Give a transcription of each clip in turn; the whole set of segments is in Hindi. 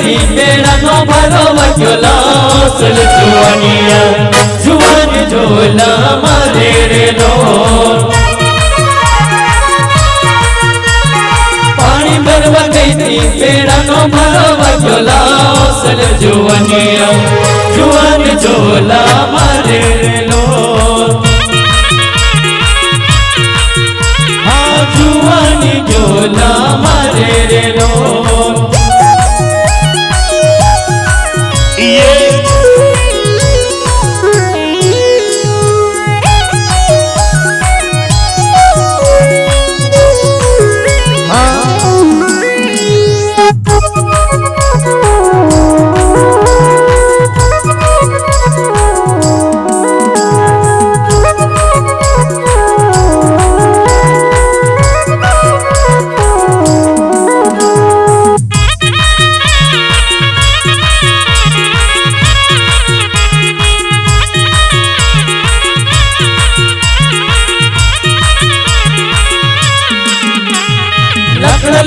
गई बेड़ा नो भरो वक्योला सल जुआनिया जुआन झोला मारे रे लो पानी भरवा गई थी बेड़ा नो भरो वक्योला सल जुआनिया जुआन झोला मारे रे लो हाँ जुआनी झोला मारे रे लो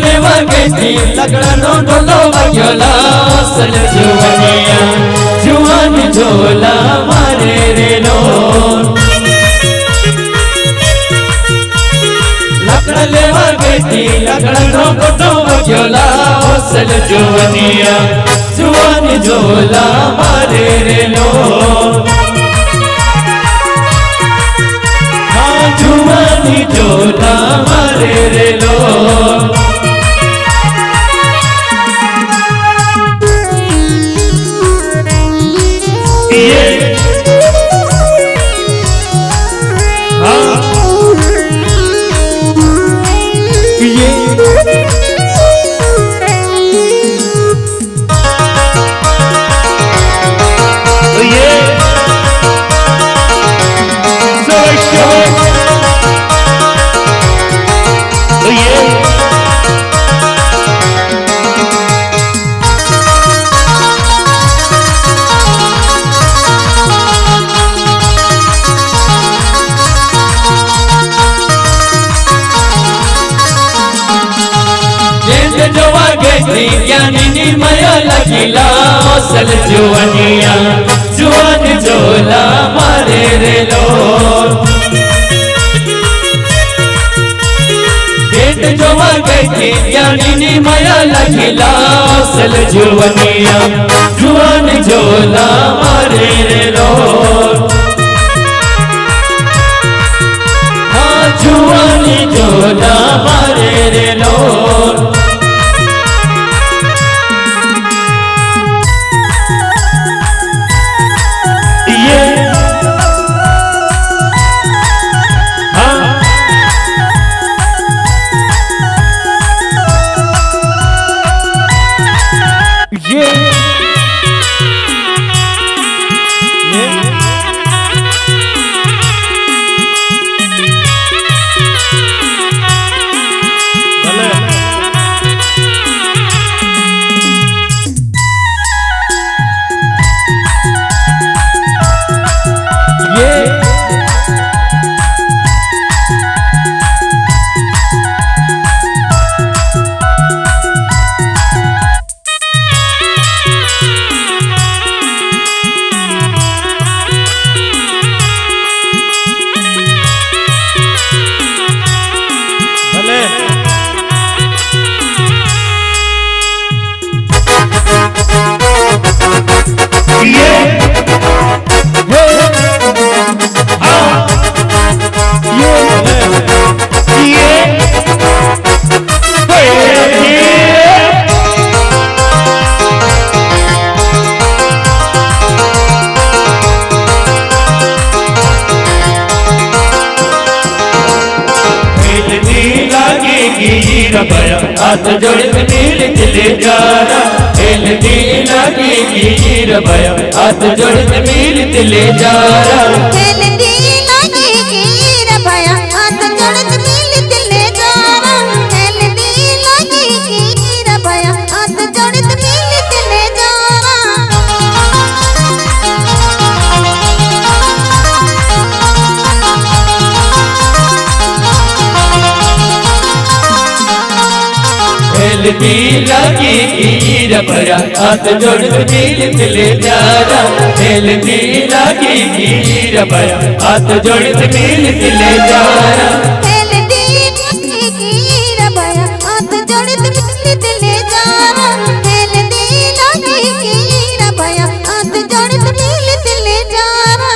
लेवा गई थी लगड़ा नो ढोलो वक्योला सल जुआनिया जुआन झोला मारे रे लो लगड़ा लेवा गई थी लगड़ा नो ढोलो वक्योला सल जुआनिया जुआन झोला मारे रे लो हाँ जुआनी झोला मारे रे लो ज्ञानी निर्मय लगिला सल जुआनिया जुआन झोला मारे रे लो पेट जोवा गई थी ज्ञानी निर्मय लगिला सल जुआनिया जुआन झोला मारे रे लो हाँ जुआनी झोला मारे रे लो हाथ जोड़ नील खिले जारा हेल दी लगी गिर भया हाथ जोड़ नील खिले जारा हेल दी लगी गिर भया हाथ जोड़ नील खिले जारा हेल दी लगी गिर भया हाथ जोड़ नील खिले जारा हेल्दी लगेगी हीरा भया हाथ जोड़ मिल ले जारा हेल्दी लगेगी हीरा भया हाथ जोड़ मिल ले जारा हेल्दी लगेगी हीरा भया हाथ जोड़ मिल ले जारा हेल्दी लगेगी हीरा भया हाथ जोड़ मिल ले जारा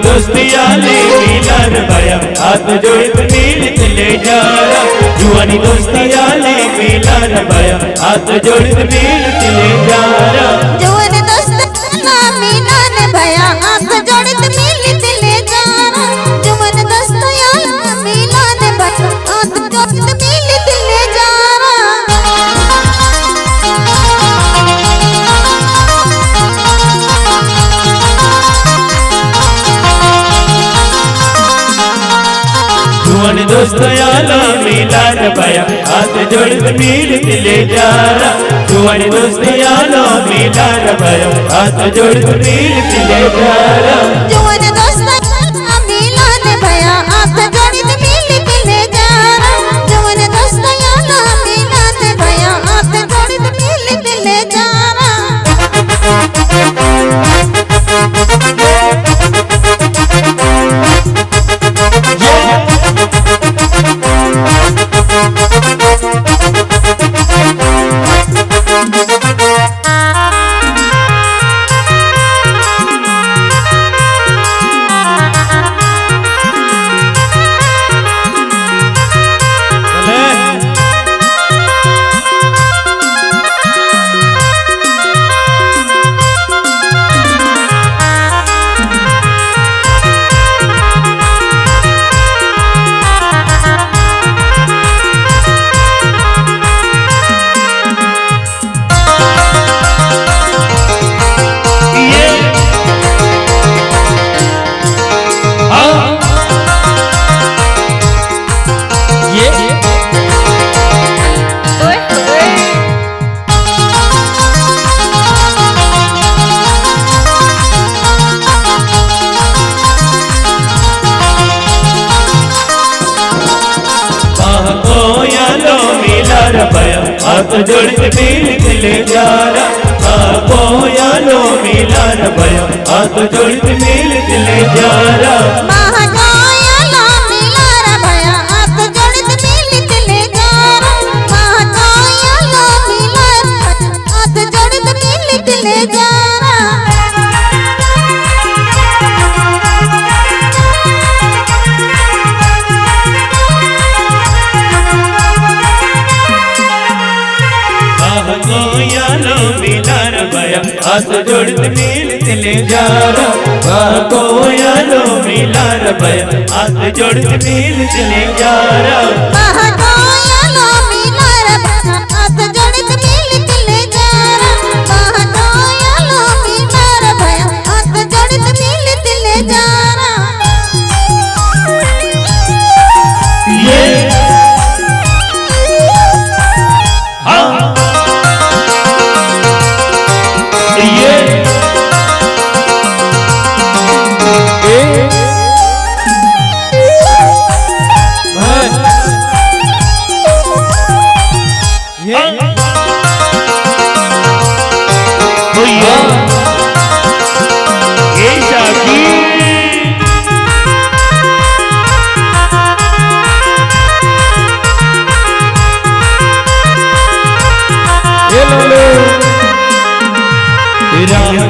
दोस्तियाले मिलन भया हाथ जोड़ मिल ले जारा जुआनी दोस्तियाले मिलन भया हाथ जोड़ मिल ले जारा जुआनी दोस्तियाले मिलन भया हाथ जोड़ मिल ले जारा जुआनी दोस्तियाले मिलन भया हाथ जोड़ मिल ले जारा जुआनी दोस्तियाले मिलन भया हाथ जोड़ मिल ले जारा जुआनी दोस्तियाले मिलन भया हाथ जोड़ मिल ले जारा जुआनी दोस्तियाले मिलन भया हाथ जोड़ मिल ले जारा जुआनी दोस्तियाले मिलन भया हाथ जोड़ मिल ले जारा भया हाथ जोड़ मिल ले जारा यालो मिलन भया हाथ जोड़ मिल ले जारा महाकायालो मिलन भया हाथ जोड़ मिल ले जारा महाकायालो मिलन हाथ जोड़ मिल ले जारा यालो मिलन भया हाथ जोड़ मिल ले जारा यालो मिलन भया हाथ जोड़ मिल ले जारा महाकायालो मिलन भया हाथ जोड़ मिल ले जारा महाकायालो मिलन भया हाथ जोड़ मिल ले जारा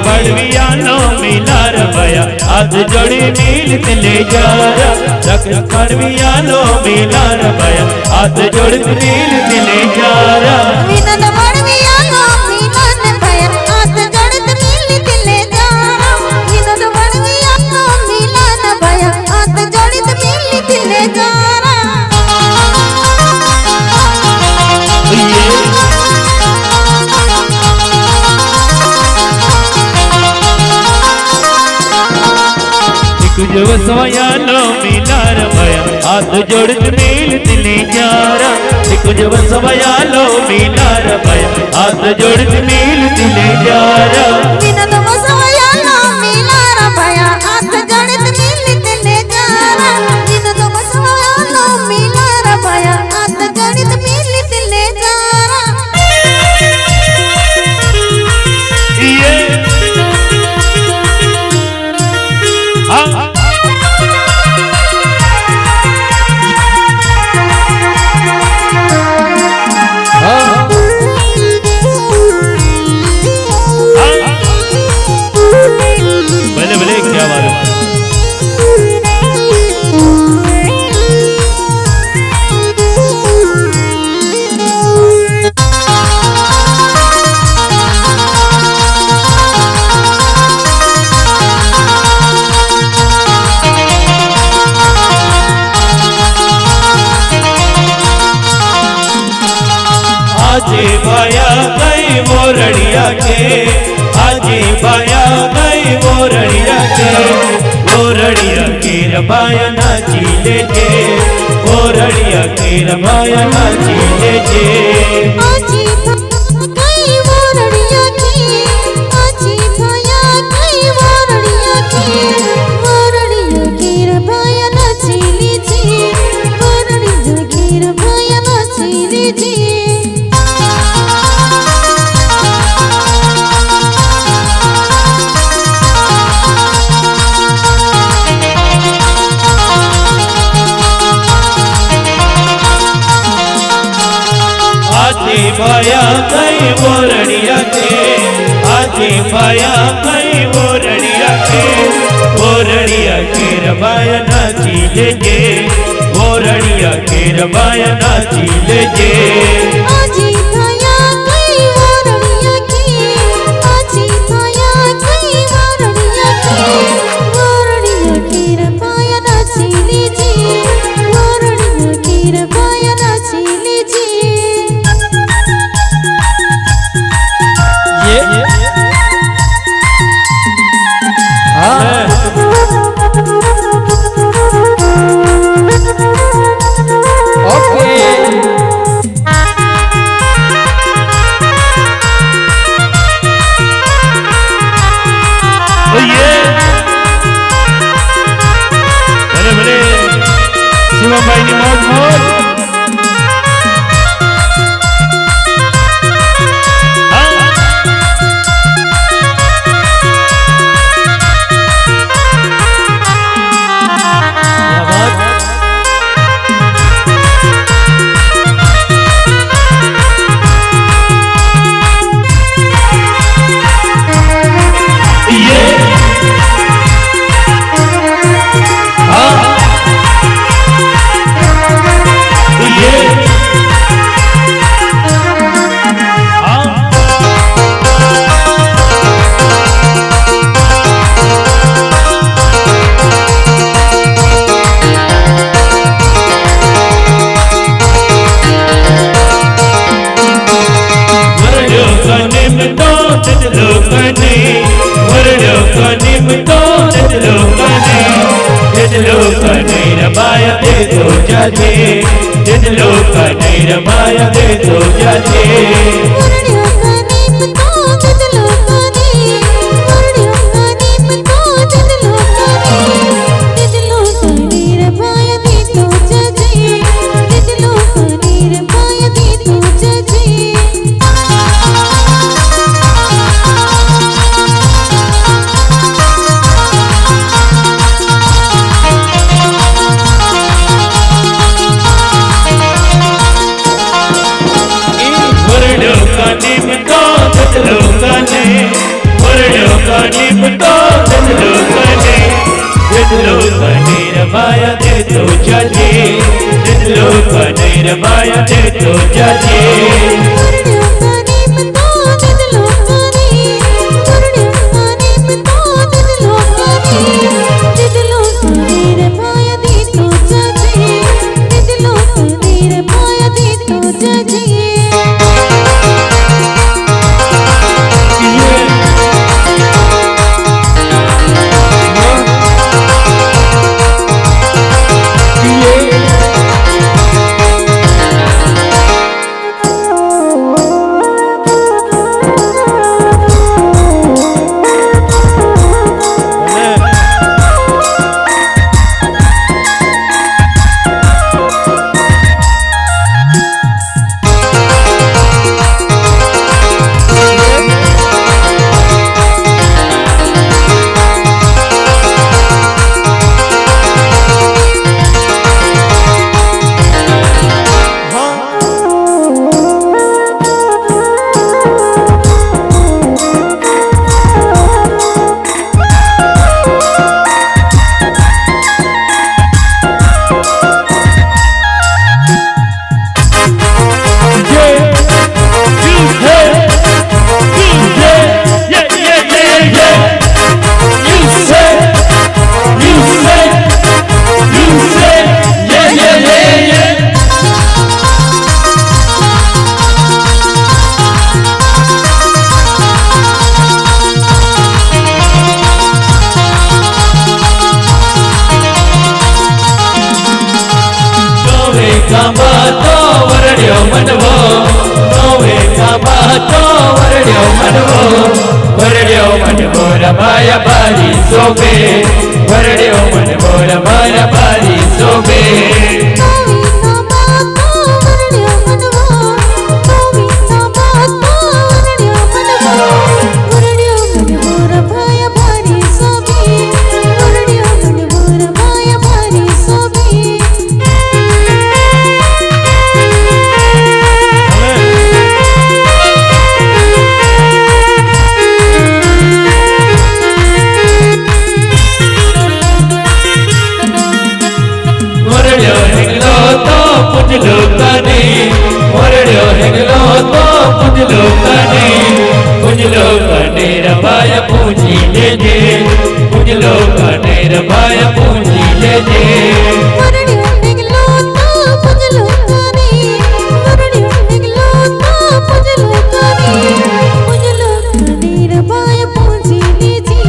बड़वियानो मिलार भया हाथ जोड़ी मिल ले जारा बड़वियानो मिलार भया हाथ जोड़ी मिल ले जारा। वसवायालो मिलार भया हाथ जोड़त मिल दिले जारा कुछ वसवायालो मिलार भया हाथ जोड़त मिल दिले जारा विनोद वसवायालो मिलार भया हाथ जोड़त मिल दिले जारा विनोद वसवायालो मिलार भया हाथ जोड़त मिल दिले जारा ये आजे भाया गई मोरड़िया के आजे भाया गई मोरड़िया के रबाया नाची लेके मोरड़िया के रबाया नाची लेके आजी गई मोरड़िया के आजी भाया गई मोरड़िया के रबाया नाची लीजिए मोरड़िया के रबाया नाची लीजिए आजे भाया गई मोरड़िया के आजे भाया गई मोरड़िया के रबाया नाची लेके मोरड़िया के रबाया नाची लेके आजी भाया गई मोरड़िया के आजी भाया गई मोरड़िया के रबाया नाची लीजिए मोरड़िया के रबाया नाची लीजिए शिवम भाई ने मौज रबाया दे तो जाजे जितलो कने रबाया दे तो जाजे रबाया दे तो जाजे जितलो कने रबाया दे तो जाजे मनवो वरड्यो मन मोर माया बारी सोबे वरड्यो मन मोर माया बारी सोबे पुजलो कने मोरड़ो हिगलो तो पुजलो कने रबाया पूजी ले जे पुजलो कने रबाया पूजी ले जे मोरड़ो हिगलो तो पुजलो कने मोरड़ो हिगलो तो पुजलो कने रबाया पूजी ले जे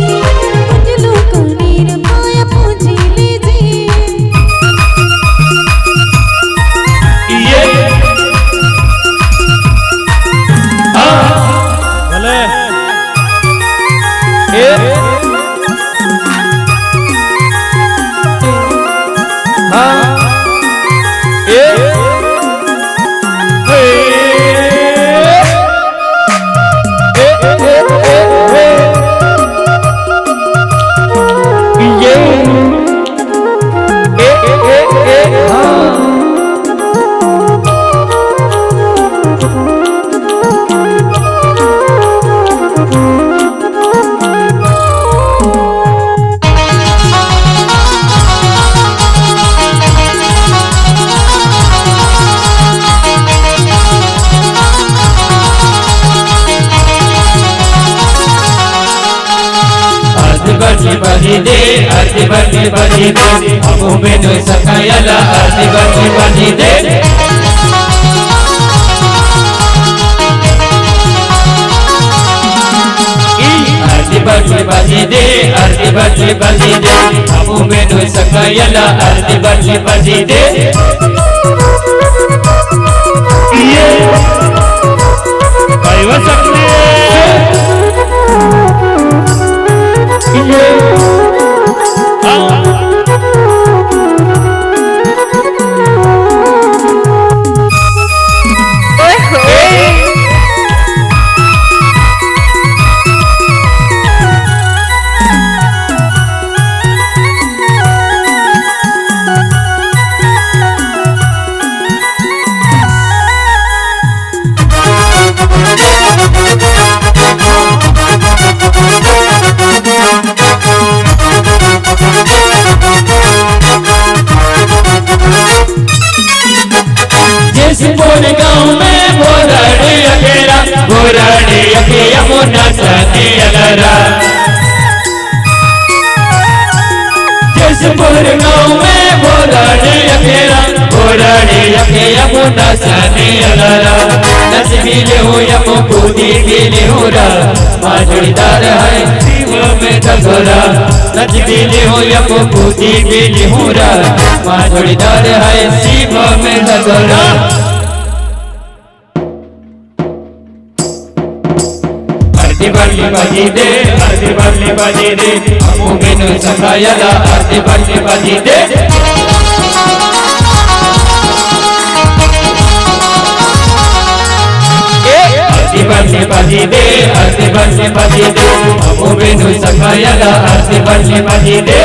पुजलो कने रबाया पूजी ले जे बजी दे आरती बजी दे हमू में तो सखायला आरती बजी दे आरती बजी दे आरती बजी दे हमू में तो सखायला आरती बजी दे ये भाई वो सकते गाँव में बोराड़े अकेला बोराड़े अके यमुना सती अगरा जसपुर गाँव में बोराड़े अकेला बोराड़े अके यमुना सती अगरा नच भी ले हो यमो कूदी भी ले हो रा माँ जोड़ीदार है शिव में धगोरा नच भी ले हो यमो कूदी भी ले हो रा माँ जोड़ीदार है शिव में धगोरा आरती बजी दे आरती बजी दे हमू में तो सखायला आरती बजी दे आरती बजी दे आरती बजी दे हमू में तो सखायला आरती बजी दे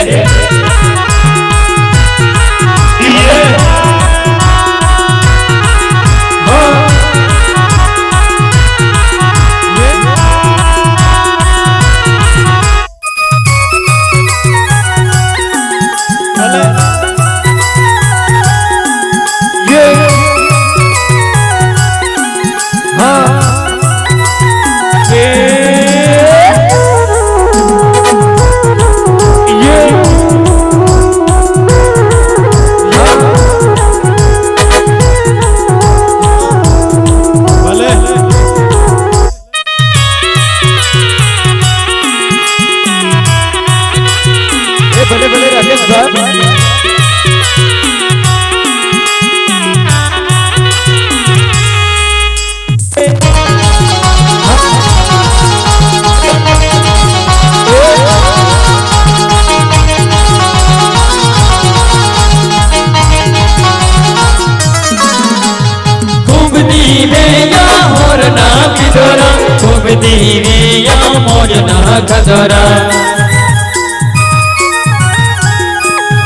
खदोरा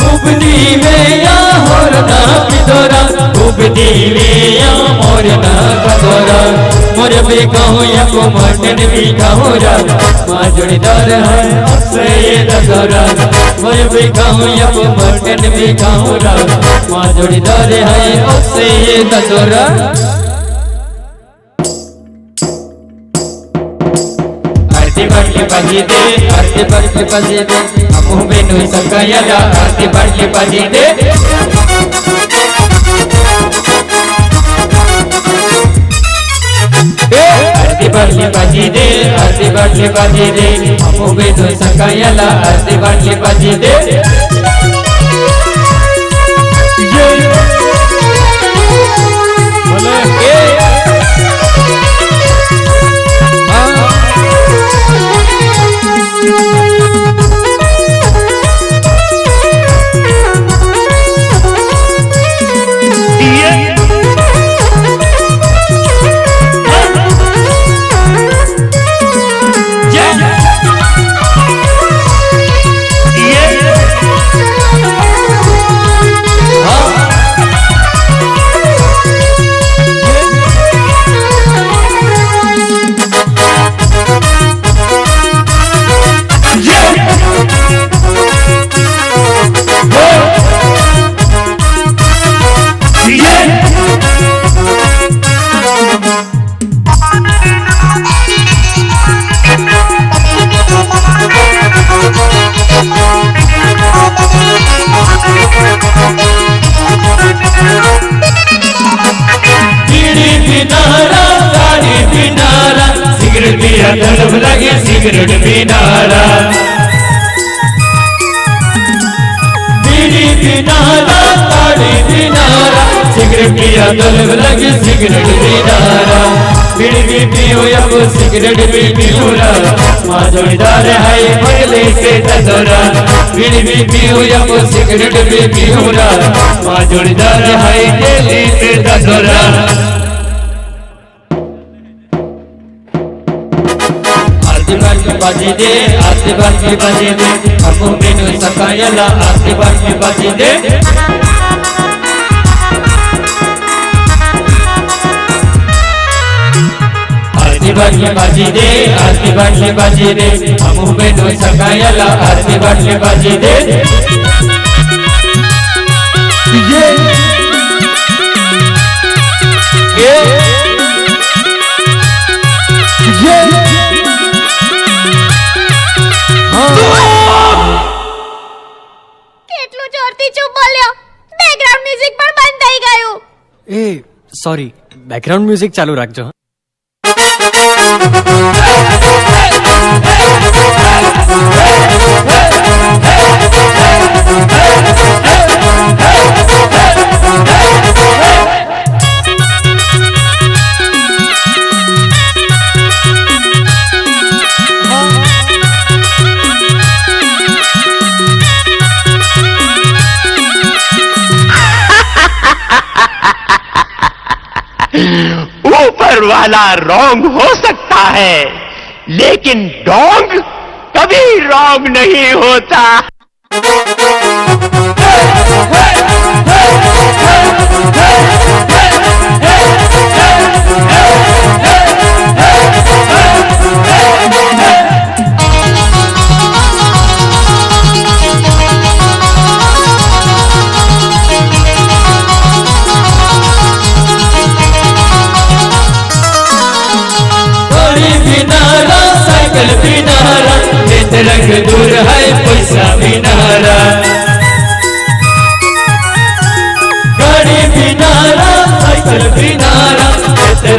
खूब दिवेया होरना पिदोरा खूब दिवेया मोरना खदोरा मोर भी कहूँ या को मटन भी कहूँरा माँ जोड़ीदार है से ये ददोरा मोर भी कहूँ या को मटन भी कहूँरा माँ जोड़ीदार है से ये ददोरा आरती बाटली बाजी दे आरती बाटली बाजी दे हम बेनु सकायला आरती बाटली बाजी दे आरती बाटली बाजी दे आरती बाटली बाजी दे हम बेनु सकायला आरती बाटली बाजी दे तलब लगे सिगरेट पीनारा बीड़ी पीनारा ताड़ी पीनारा सिगरेट पिया तलब लगे सिगरेट पीनारा बीड़ी भी पियो अब सिगरेट भी पियोरा माँ जोड़ीदार है पहले से ददोरा बीड़ी भी पियो अब सिगरेट भी पियोरा माँ जोड़ीदार है पहले से ददोरा बाजी दे आरती बाटली बाजी दे हम बेनु सकायला आरती बाटली बाजी दे आरती बाटली बाजी दे आरती बाटली बाजी दे हम बेनु सकायला आरती बाटली बाजी दे કેટલું જોરથી ચૂપ બોલ્યો બેકગ્રાઉન્ડ મ્યુઝિક પણ બંધ થઈ ગયું ए सॉरी बैकग्राउंड म्यूजिक चालू રાખજો ऊपर वाला रॉन्ग हो सकता है लेकिन डोंग कभी रॉन्ग नहीं होता। रंग दूर है पैसा भी नारा गाड़ी भी नारा साइकिल भी नारा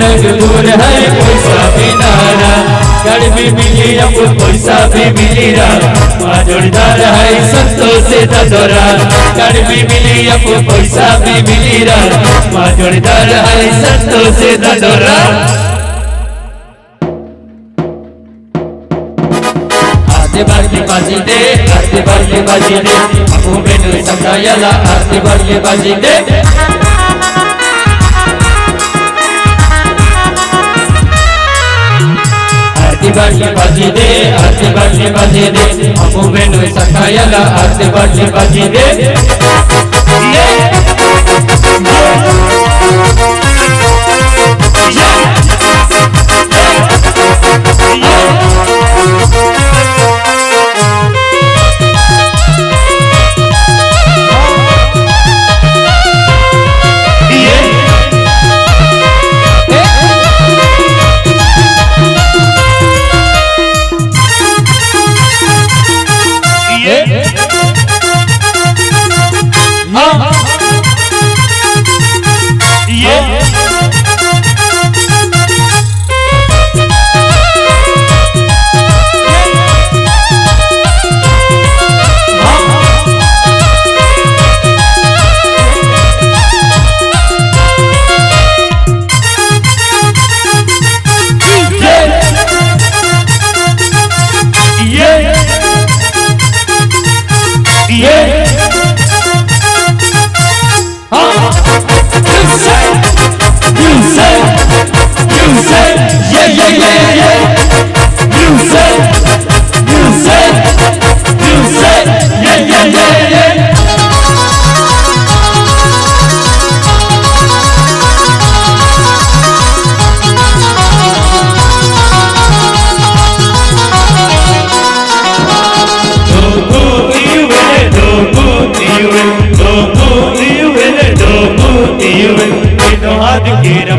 रंग दूर है पैसा भी नारा गाड़ी भी मिली अब पैसा भी मिली माँ जोड़ीदार है संतोष से ददोरा गाड़ी भी मिली अब पैसा भी मिली माँ जोड़ीदार है संतोष से ददोरा। आरती बाटली बाजी दे आरती बाटली बाजी दे हम बेनु सकायला आरती बाटली बाजी दे आरती बाटली बाजी दे आरती बाटली बाजी दे हमू बेनु सखायला आते बाटली बाजी दे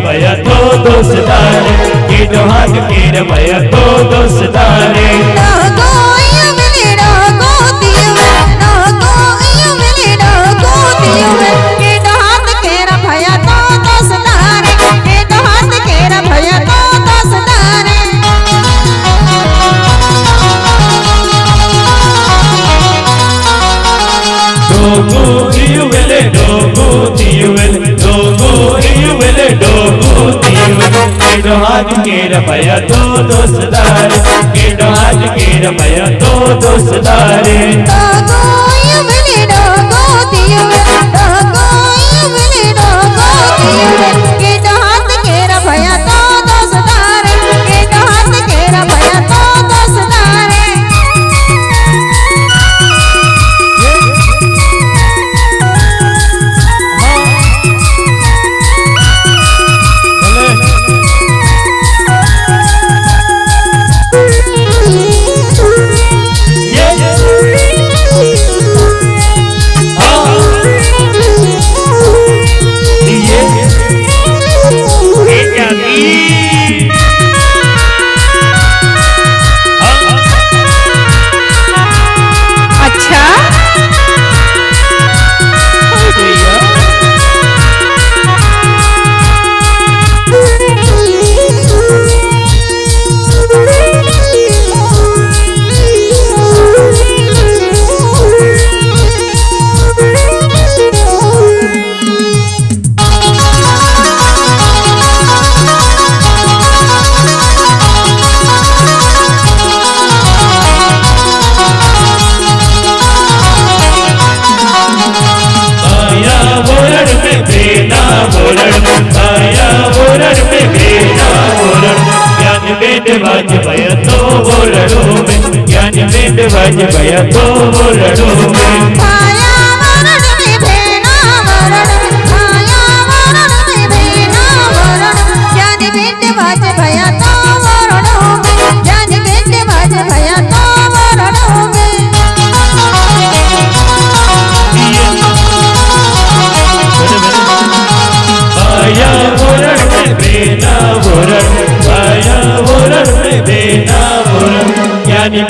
भया तो दोस्तारे कीनो हाथ कीर भया तो दोस्तारे हाथ केर भया तो दोस्तारे कीनो हाथ केर भया तो दोस्तारे भया तो बोलड़ो में ज्ञान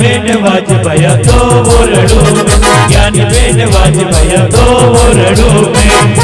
बेट बज भया तो बोलड़ो में ज्ञानी बेन वाज भया तो बोलड़ो में ज्ञानी बेन वाज भया तो बोलड़ो में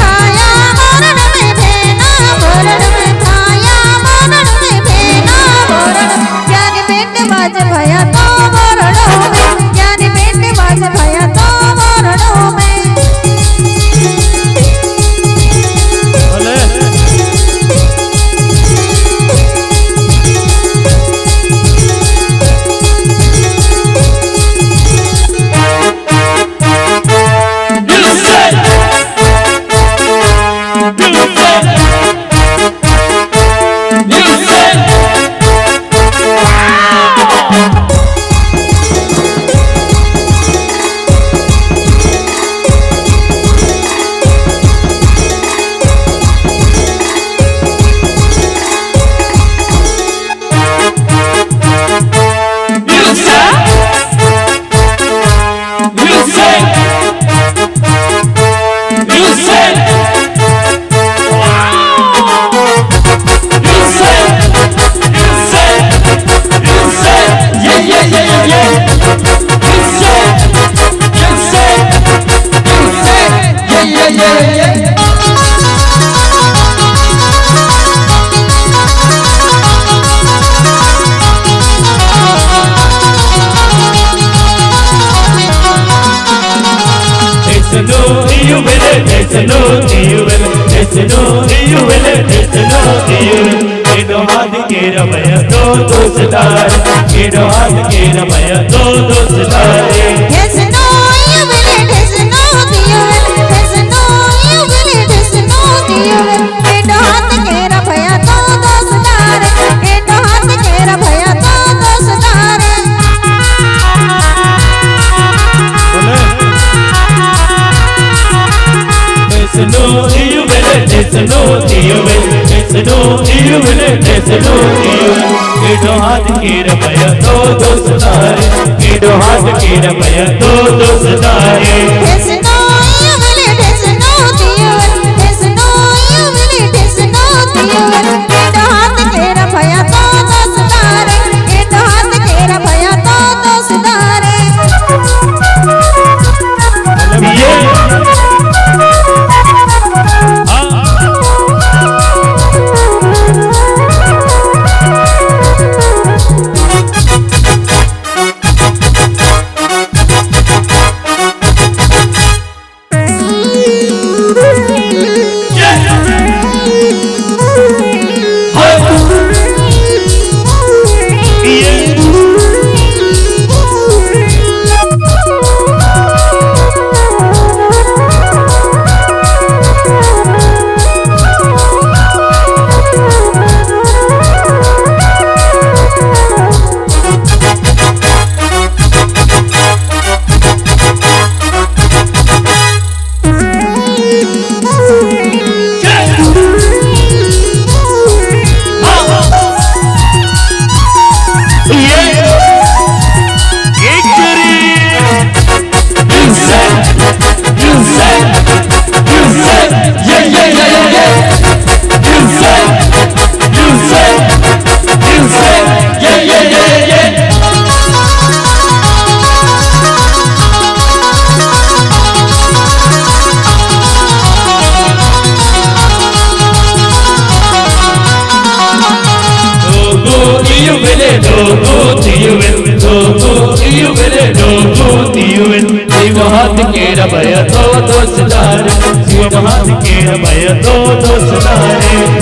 listen to you will, listen to you will, listen to you will. Kedo hath ke ramaya do dostar, kedo hath ke ramaya do dostar. Listen to you will, listen to you will, listen to you will, listen to you will. Kedo hath ke ramaya do dostar, kedo hath ke ramaya do dostar. Listen to you will, listen to you will, listen to you will, listen to you will. Kedo hath ke ramaya do dostar, kedo hath ke ramaya do dostar. Listen to you will, listen to you will, listen to you will, listen to you will. Kedo hath ke ramaya do dostar, kedo hath ke ramaya do dostar. हाथ के रमया दो दोस्तार, केdo hath ke ramaya do dostar.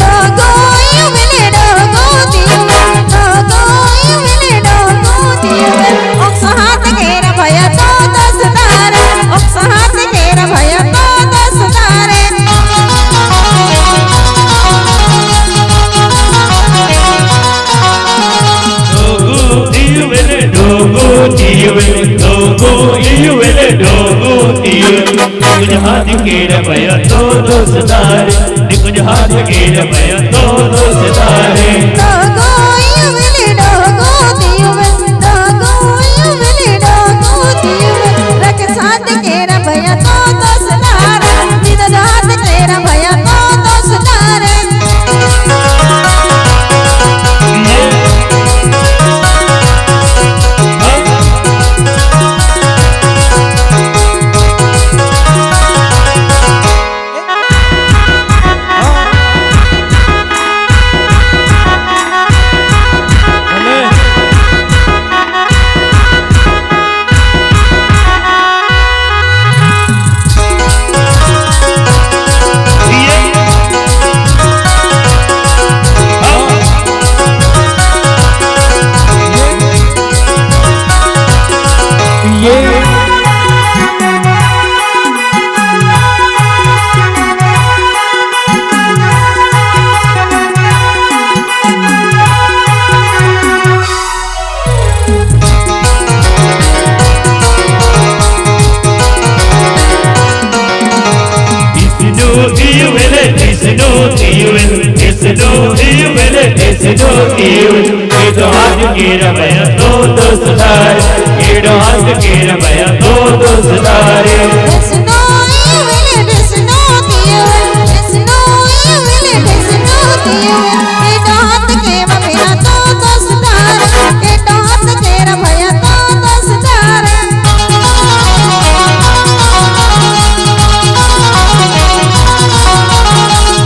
Dogo you will, dogo you will, dogo you will, dogo you will. Oksa hath ke ramaya do dostar, oksa hath ke ramaya do dostar. You will, dogo you will, dogo you will, dogo you will. Kuch hath ke ramaya do dostar, kuch hath ke ramaya do dostar. Dogo you will, dogo you will, dogo you will, dogo you will. Rakh hath ke ramaya do dostar, vidad hath ke ramaya do dostar. Kedo hath ke ramaya do dostar, kedo hath ke ramaya do dostar. Listen to you will, listen to you will, listen to you will, listen to you will. Kedo hath ke ramaya do dostar, kedo hath ke ramaya do dostar.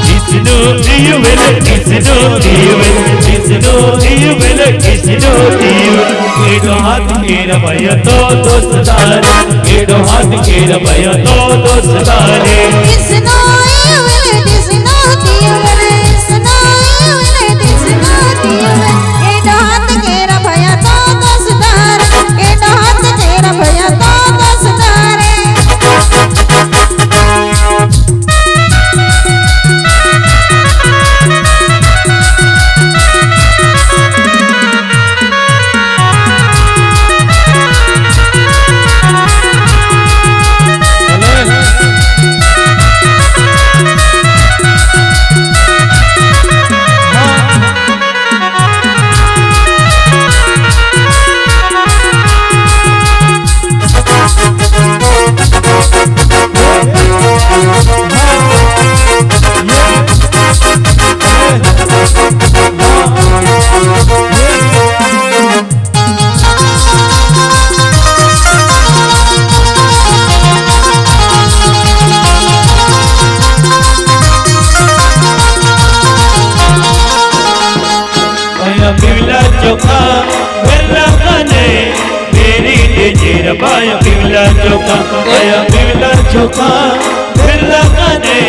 Listen to you will, listen to you will, listen to you will, listen to you will. Kedo hath ke ramaya do dostar, kedo hath ke ramaya do dostar. Listen to ले दिस गातियों में ए हाथ केरा भया तो दसदार ए हाथ केरा भया तो दसदार पिवला चोखा वेला कने मेरी तेजेर बाया पिवला चोखा आया पिवला चोखा वेला कने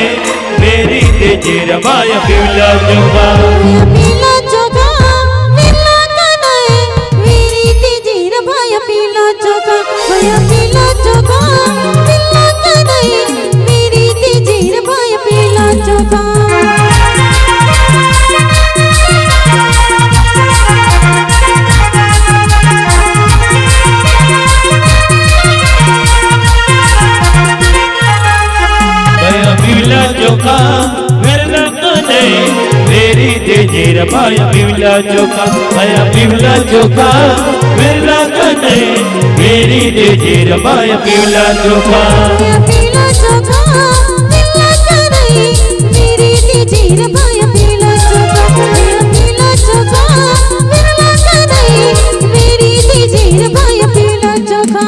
मेरी तेजेर बाया पिवला चोखा पीला चोखा पीला कनाए मेरी तेजीर भाया पीला चोखा भया पीला चोखा पीला कनाए मेरी तेजीर भाया पीला चोखा पिवला चोखा वेला कने मेरी तेजेर बाया पिवला चोखा आया पिवला चोखा वेला कने मेरी तेजेर बाया पिवला चोखा पीला चोखा पीला कनाए मेरी तेजीर भाया पीला चोखा भया पीला चोखा पीला कनाए मेरी तेजीर भाया पीला चोखा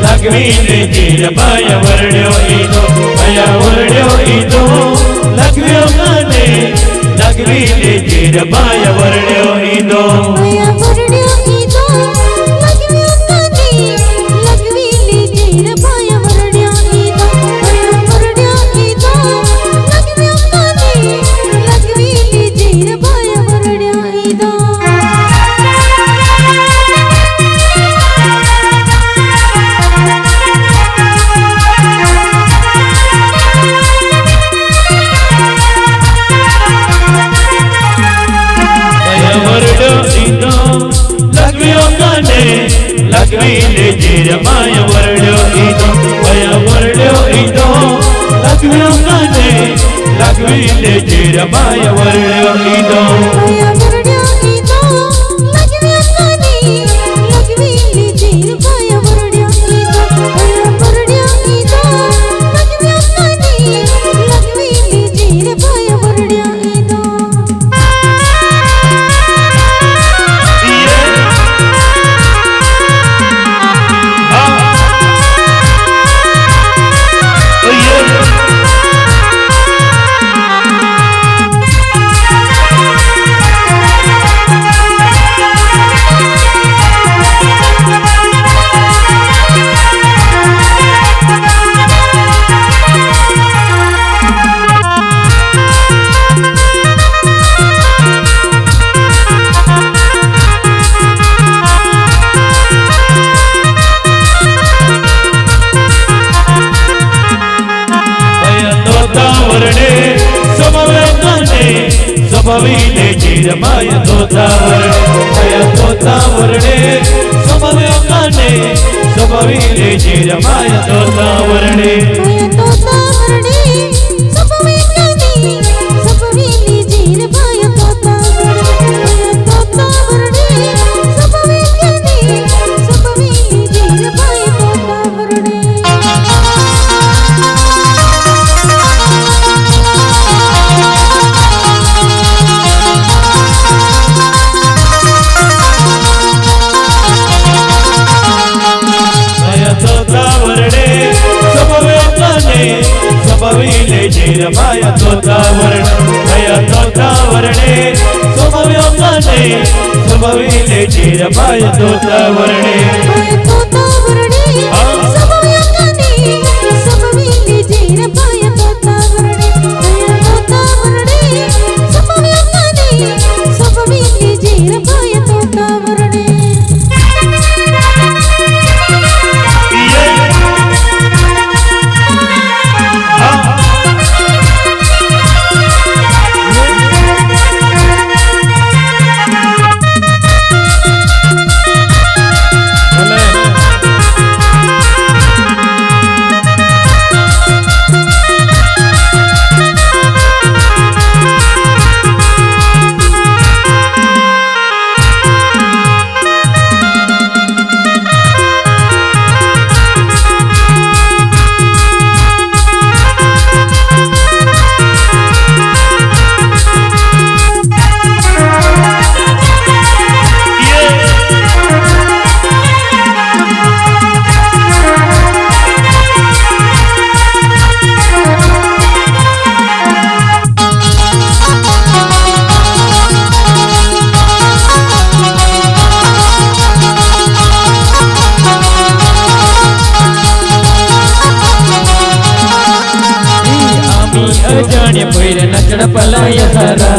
लगवीने जीर बाया वर्ण्यो ईदो बाया वर्ण्यो ईदो लगव्यो कने लगवीने जीर बाया वर्ण्यो ईदो भया वर्ण्यो ईदो लगव्यो कने लगवीने जीर बाया वर्ण्यो ईदो भया वर्ण्यो ईदो लगव्यो कने लगवीने जीर बाया वर्ण्यो ईदो लगवीने जीर बाया वर्ण्यो ईदो बाया वर्ण्यो ईदो लगव्यो कने लगवीने जीर बाया वर्ण्यो ईदो भया वर्ण्यो ईदो लगव्यो कने लगवीने जीर बाया वर्ण्यो ईदो भया वर्ण्यो ईदो लगव्यो कने लगवीने जीर बाया वर्ण्यो ईदो स्वभावीने जीर बाया तोता वर्णे स्वभाव्यो कने स्वभावीने जीर बाया तोता वर्णे भया तोता वर्णे स्वभावी कने स्वभाविले जीरमाया तोतावरणे स्वभाव्योकाने स्वभाविले जीरमाया तोतावरणे अजाण्य पैर नचण पलाय सारा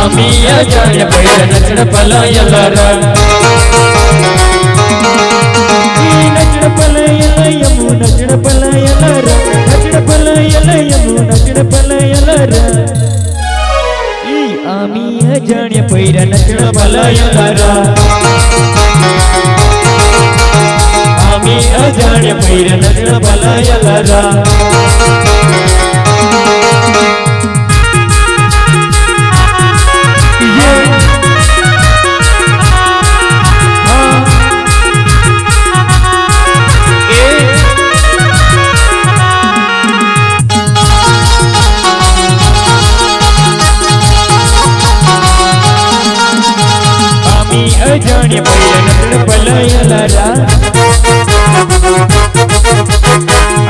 आम्ही अजाण्य पैर नचण पलाय लारा नचण पलाय लयमु नचण पलाय लारा नचण पलाय लयमु नचण पलाय लारा आम्ही अजाण्य पैर नचण पलाय लारा आम्ही अजाण्य पैर नचण पलाय लारा अजाण्य पैर नचण पलाय लारा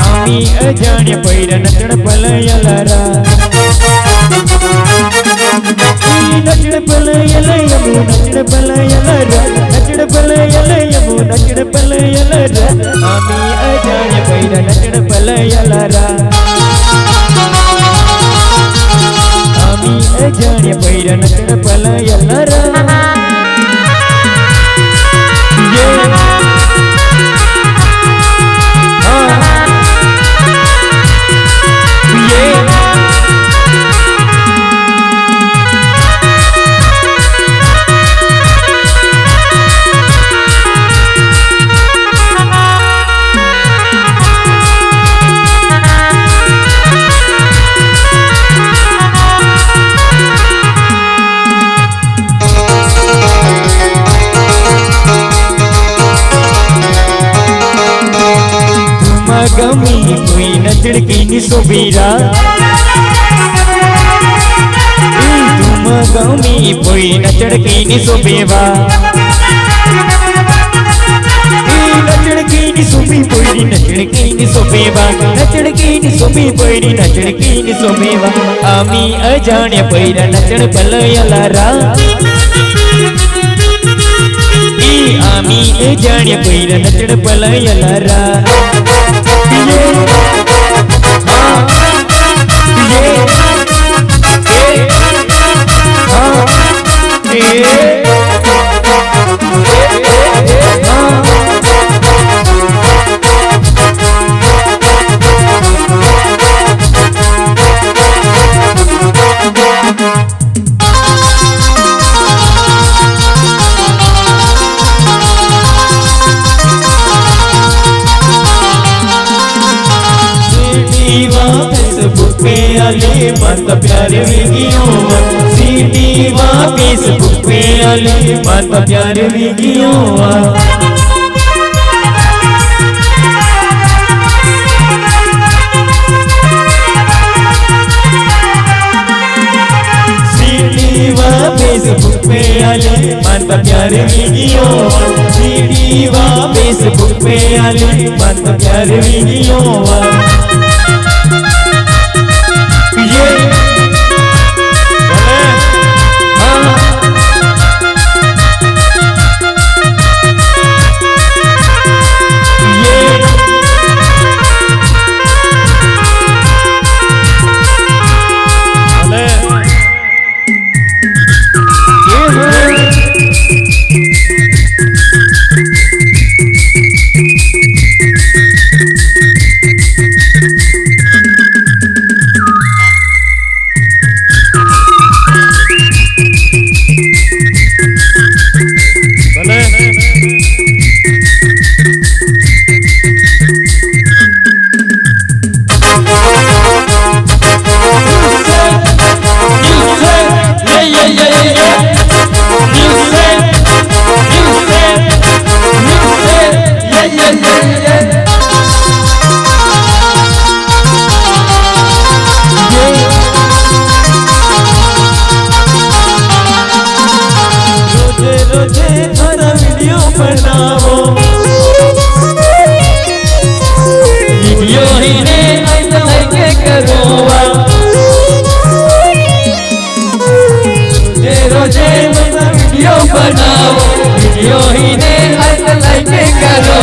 आम्ही अजाण्य पैर नचण पलाय लारा नचण पलाय लयमु नचण पलाय लारा नचण पलाय लयमु नचण पलाय लारा आम्ही अजाण्य पैर नचण पलाय लारा आम्ही अजाण्य पैर नचण पलाय लारा गमी कोई नचण की निसोबीरा तुम गमी कोई नचण की निसोबेवा नचण की निसोबी पोईरी नचण की निसोबेवा नचण की निसोबी पोईरी नचण की निसोबेवा आम्ही अजाण्य पैर नचण पलाय लारा आम्ही अजाण्य पैर नचण पलाय लारा आले माता प्यारे वीडियो सीटी वापिस बुक पे आले माता प्यारे वीडियो सीटी वापिस बुक पे आली मानता प्यारे वीडियो सीडी वा फेसबुक पे आली मानता प्यारे वीडियो ये वीडियो ही ने ऐसा लगे करोवा रोजे मना वीडियो बनाओ वीडियो ही ने ऐसा लगे करो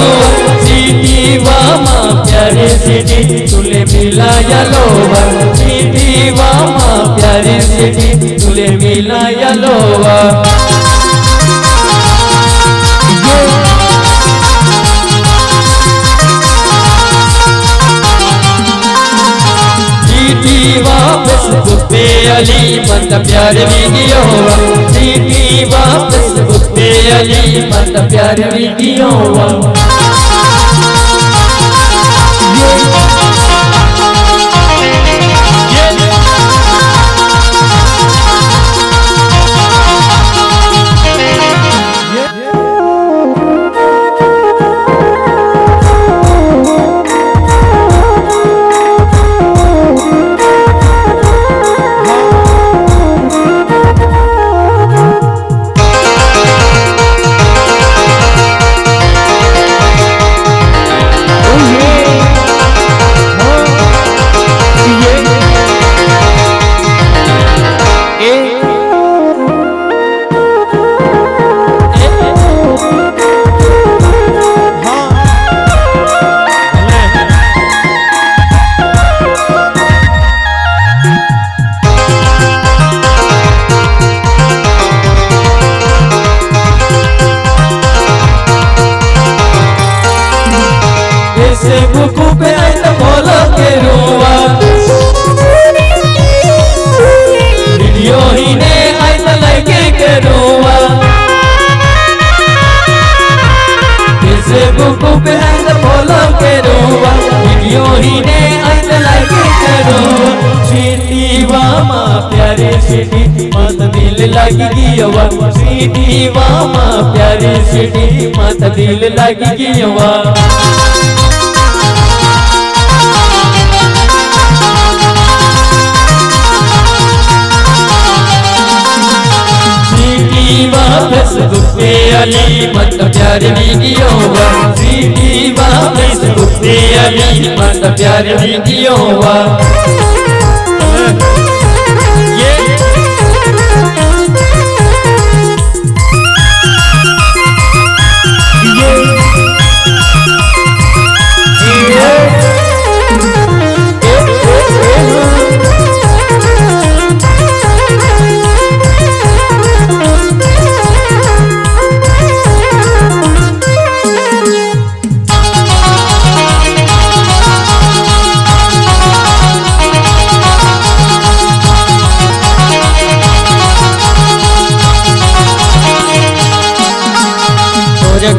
सीडी वामा प्यारे सीडी तुले मिला यलोवा सीडी वामा प्यारे सीडी तुले मिला यलोवा फेसबुक पे अली मत प्यारे वीडियो सीडी वा फेसबुक पे अली मत प्यारे वीडियो फेसबुक पे तो बोलो के रोवा वीडियो ही ने ऐसा लगे के रोवा फेसबुक पे तो बोलो के रोवा वीडियो ही ने ऐसा लगे के रोवा सीडी वामा प्यारे सीडी मत दिल लगी गियवा सीडी वामा प्यारे सीडी मत दिल लगी गियवा फेसबुक पे अली मत प्यारे वीडियो सीडी वा फेसबुक पे अली मत प्यारे वीडियो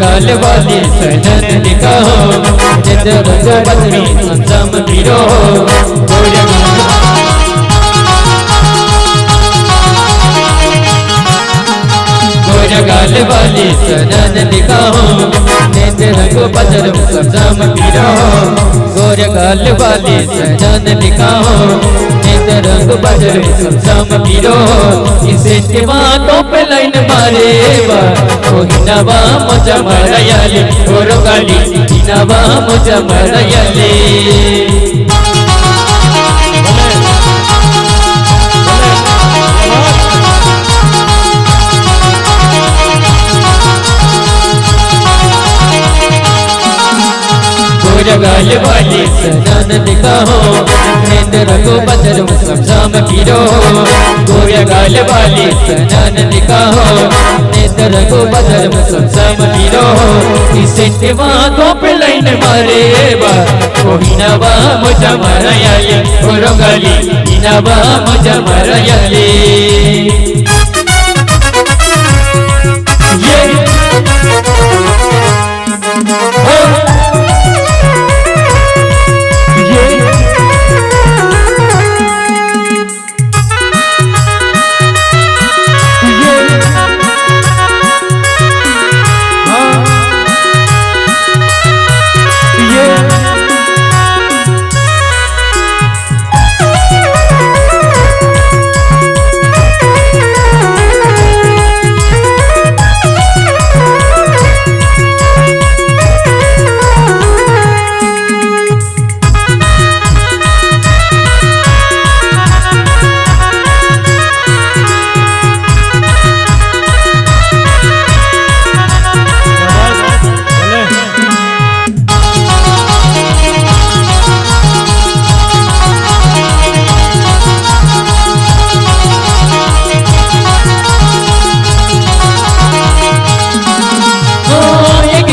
गाल वाली सजन दिखाओ जित रंग बदनी संसम पीरो गाल वाली सजन दिखाओ जित रंग बदन संसम पीरो गोर गाल वाली सजन दिखाओ जित रंग बजर समसम पीरो इसे के बातों पे लाइन मारे बा ओ हिनावा मजा मरयाले ओ रोगाली हिनावा मजा मरयाले गाल वाली सजान दिखाओ नेत्र को बदर समसम पीरो गोया गाल वाली सजान दिखाओ नेत्र को बदर समसम पीरो इसे बातों पे लाइन मारे बा ओ हिनावा मजा मरयाले ओ रोगाली हिनावा मजा मरयाले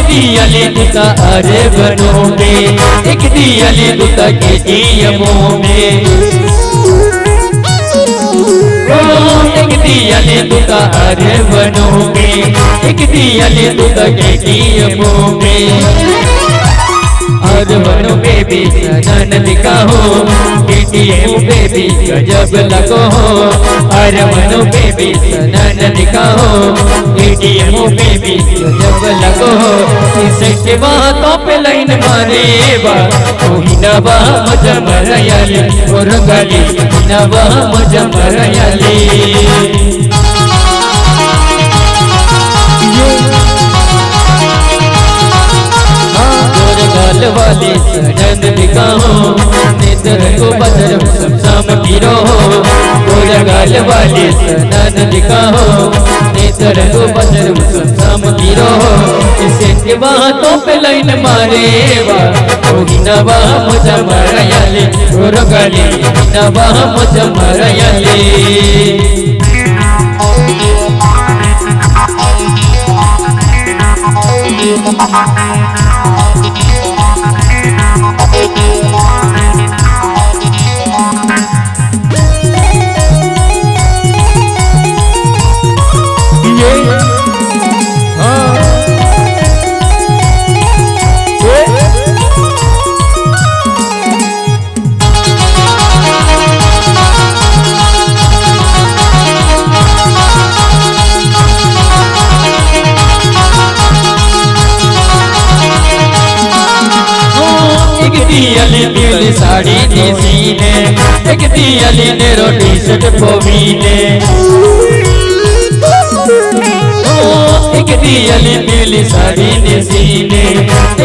दियाले दुता अरे बनोगे एक दियाले दुता के नियमों में एक दियाले दुता अरे बनोगे एक दियाले दुता के नियमों में और बनो बेबी सजन दिखाओ केटीएम बेबी गजब लगो और बनो बेबी सजन दिखाओ केटीएम बेबी गजब लगो इसे के बातों पे लाइन मारे बा ओ हिनावा मजा मरयाले और गाली हिनावा मजा मरयाले गाल वाले सजन दिखाओ नेत्र को बदर समसम पीरो गोरा गाल वाले सजन दिखाओ नेत्र को बदर समसम पीरो इसे के बातों पे लाइन मारे बा ओ हिनावा मजा मरयाले ओ रोगाली हिनावा मजा मरयाले दियाली नीली साड़ी ने सीने एक दियाली ने रोटी शर्ट पोवीने एक दियाली नीली साड़ी ने सीने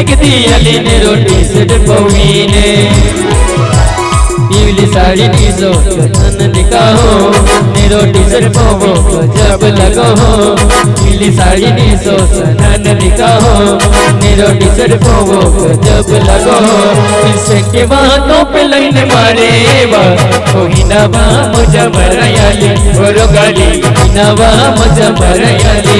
एक दियाली ने रोटी शर्ट पोवीने पीली साड़ी नी सो नन दिखाओ ने रोटी शर्ट पोवो जब लगो पीली साड़ी नी सो नन दिखाओ ने रोटी शर्ट पोवो जब लगो इसे के बातों पे लाइन मारे बा ओ हिनावा मजा मरयाले ओ रोगाली हिनावा मजा मरयाले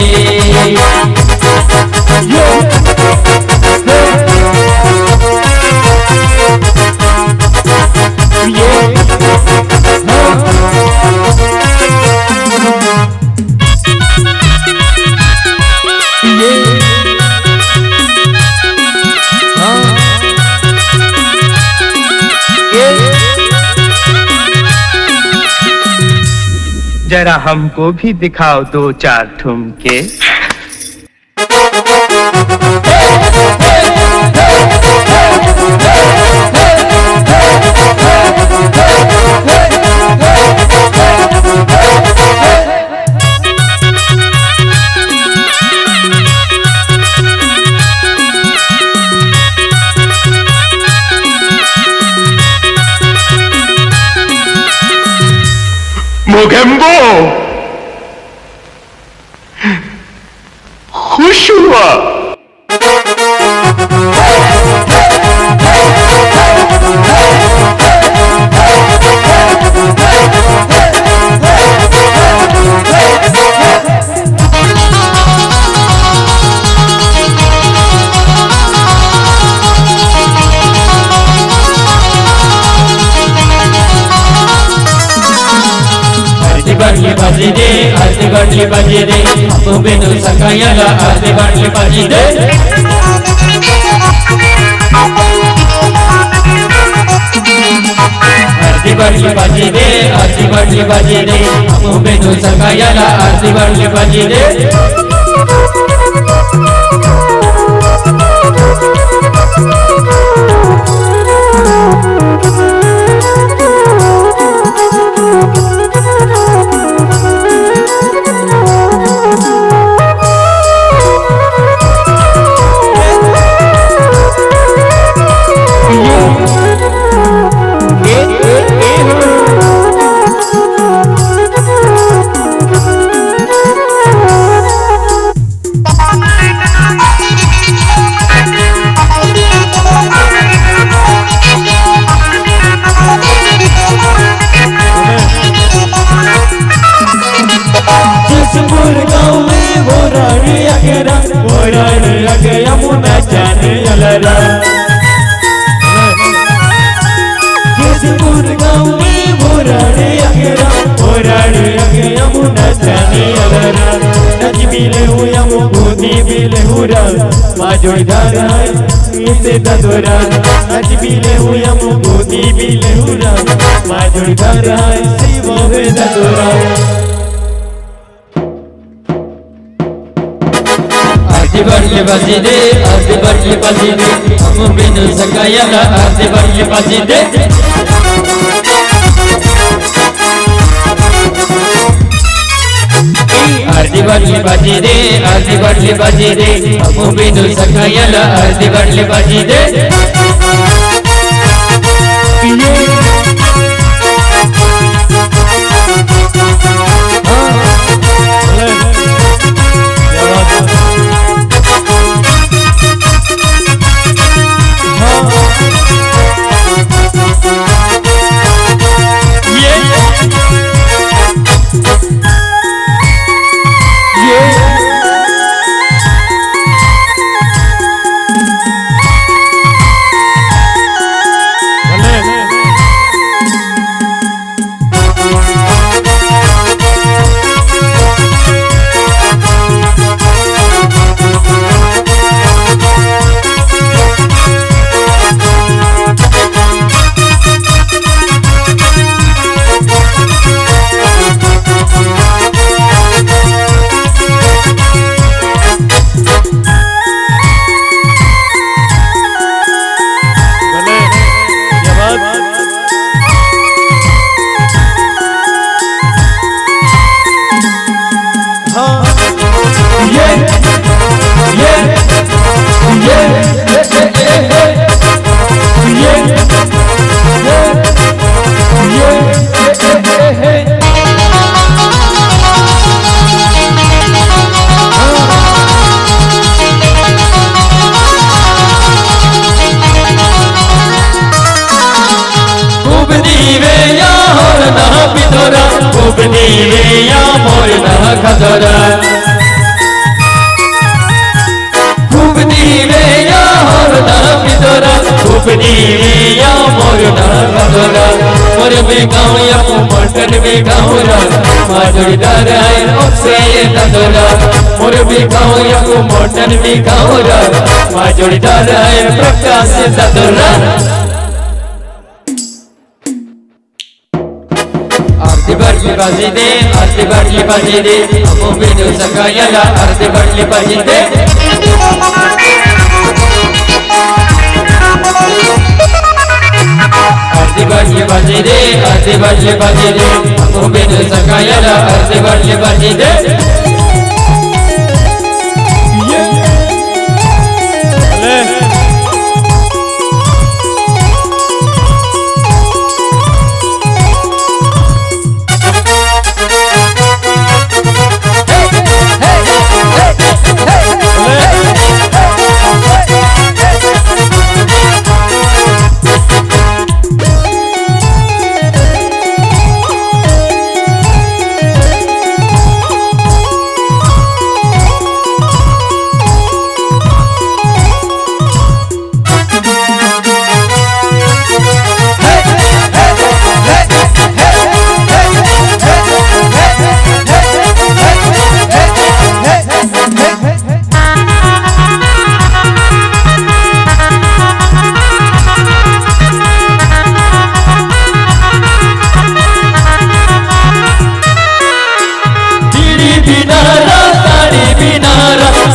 जरा हमको भी दिखाओ दो चार ठुमके। मोगेम्बो खुश हुआ। बाटली बाजी दे, आरती बाटली बाजी दे, हम बिनु सकायाला आरती बाटली बाजी दे। आरती बाटली बाजी दे, आरती बाटली बाजी दे, हम बिनु सकायाला आरती बाटली बाजी दे। यमुना जाने अलरा किसपुर गाँव में बोराड़े अगे यमुना जाने अलरा नच मिले हूँ यमु भूति मिले हूँ माजोड़ धारा इसे ददोरा नच मिले हूँ यमु भूति मिले हूँ माजोड़ धारा इसे मोहे ददोरा। आरती बाटली बाजी दे, आरती बाटली बाजी दे, हम बिनु सकायाला आरती बाटली बाजी दे। आरती बाटली बाजी दे, आरती बाटली बाजी दे, हम बिनु सकायाला आरती बाटली बाजी दे। खदरा खूब दीवे या होरना पिदरा खूब दीवे या मोरना खदरा मोर बेगाव या मटन बेगावरा माधुरीदार है ओसे तदरा मोर बेगाव या मटन बेगावरा माधुरीदार है प्रकाश तदरा। आरती बाटली बाजी दे, आरती बाटली बाजी दे, हम बिनु सकायाला आरती बाटली बाजी दे। आरती बाटली बाजी दे, आरती बाटली बाजी दे, हम बिनु सकायाला आरती बाटली बाजी दे।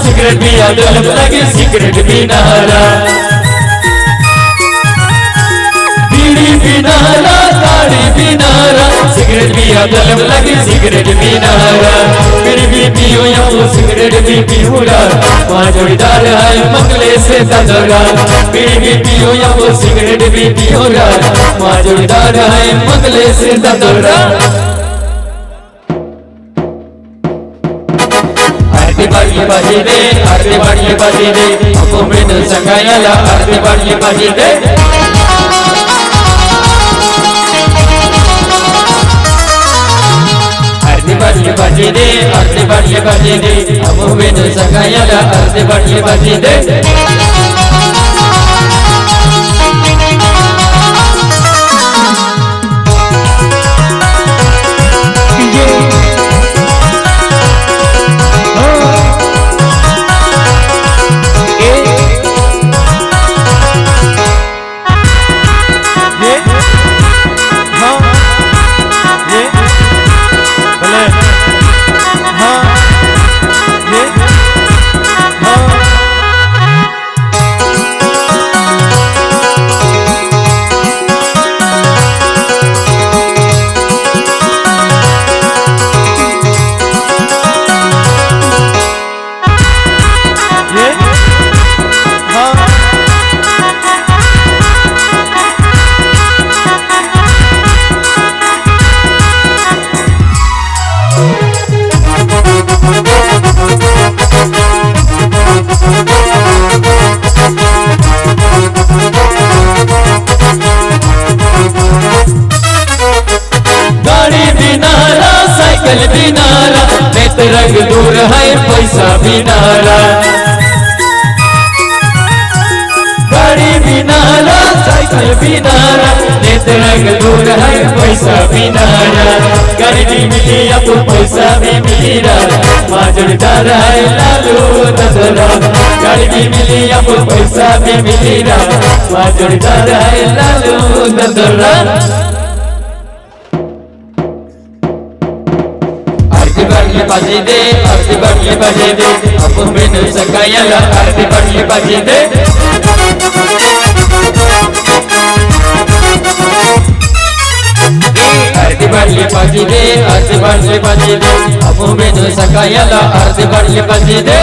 सिगरेट पिया दलब लगे सिगरेट बिनारा बीड़ी बिनारा ताड़ी बिनारा सिगरेट पिया दलब लगे सिगरेट बिनारा फिर भी पियो या वो सिगरेट भी पीऊंगा वहाँ जोड़ीदार है मंगले से तंदरा फिर भी पियो या वो सिगरेट भी पीऊंगा वहाँ जोड़ीदार है मंगले से तंदरा आरती बाजी बाजी दे आरती बाजी बाजी दे अपो में संगायाला आरती बाजी बाजी दे आरती बाजी दे आरती बाजी दे अपो में संगायाला आरती बाजी दे बिनारा नेत रंग दूर है पैसा बिनारा गाड़ी बिनारा साइकिल बिनारा नेत रंग दूर है पैसा बिनारा गाड़ी भी मिली अब पैसा भी मिला माजूदार है लालू नजरा गाड़ी भी मिली अब पैसा भी मिला माजूदार है लालू नजरा बाजी दे आरती बाजी दे अपो में संगायाला आरती बाजी दे आरती बाजी दे आरती बाजी दे अपो में संगायाला आरती बाजी दे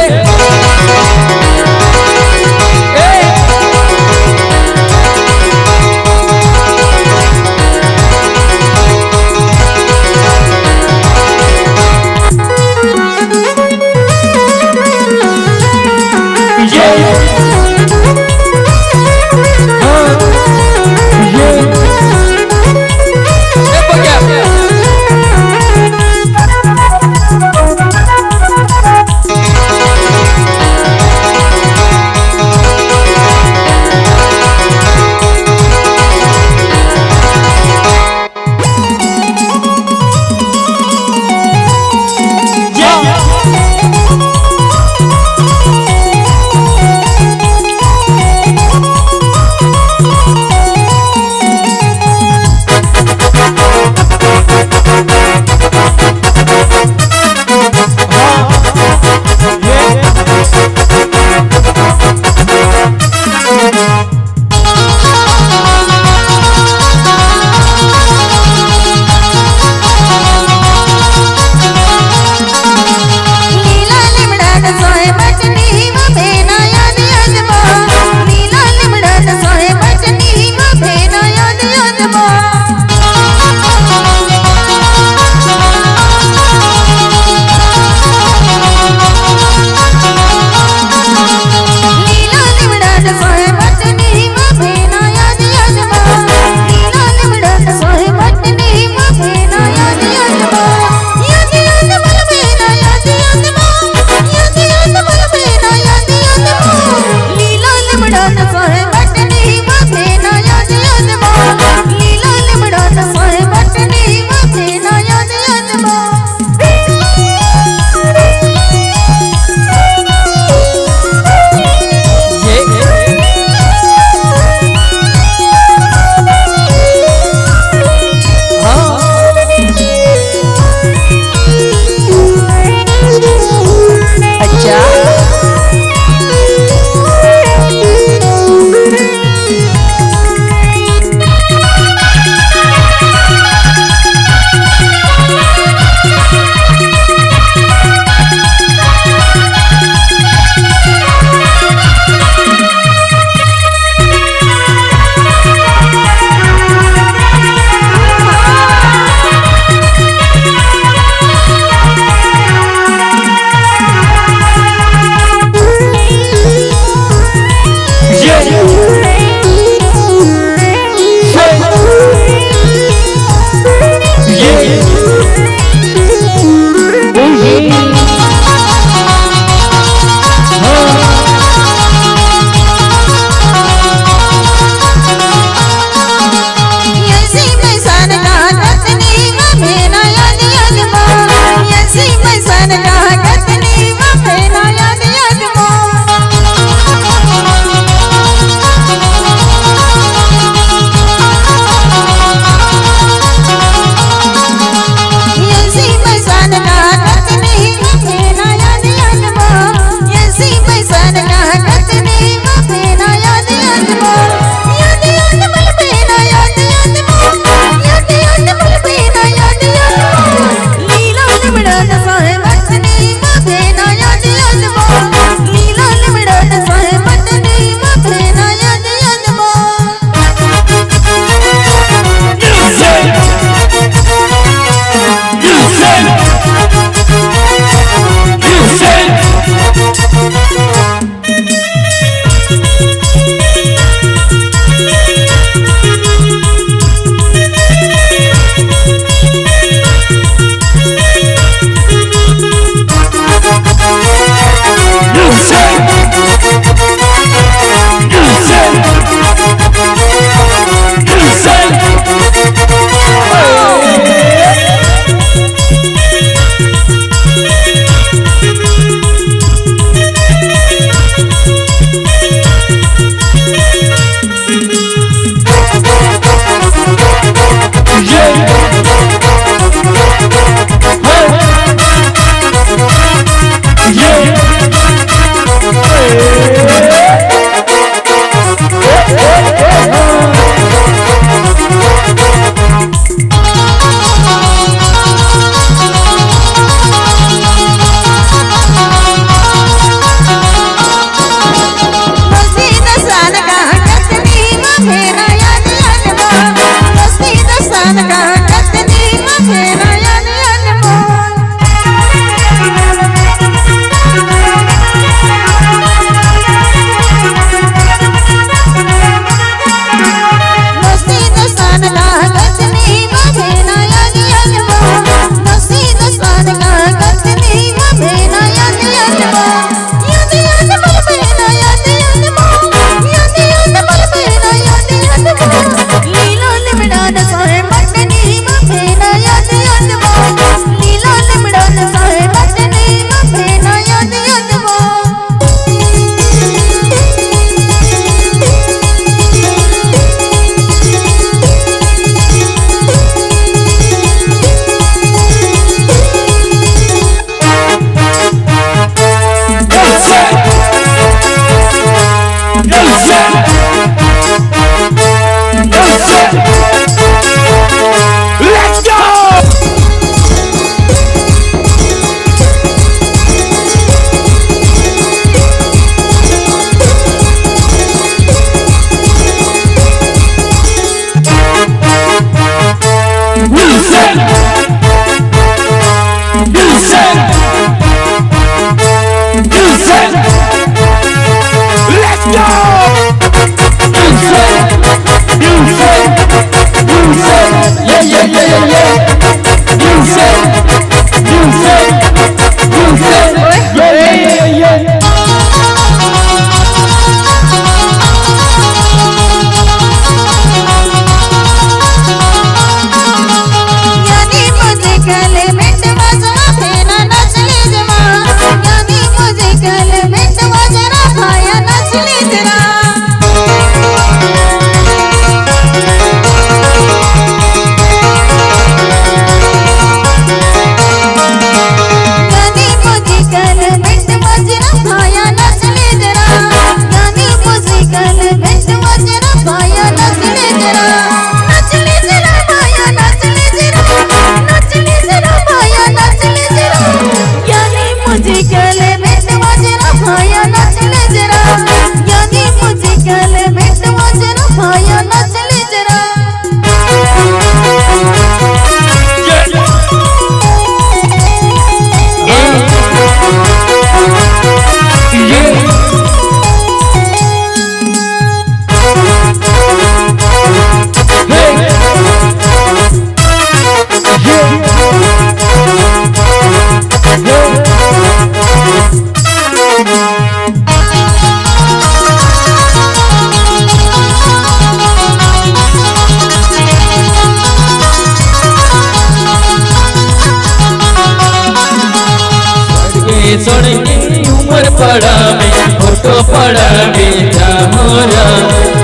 पड़ा में फोटो पड़ा में जामोरा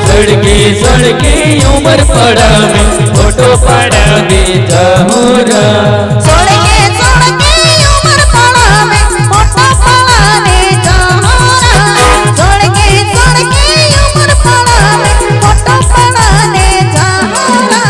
सड़के सड़के उम्र पड़ा में फोटो पड़ा में जामोरा सड़के सड़के उम्र पड़ा में फोटो पड़ा में जामोरा सड़के सड़के उम्र पड़ा में फोटो पड़ा में जामोरा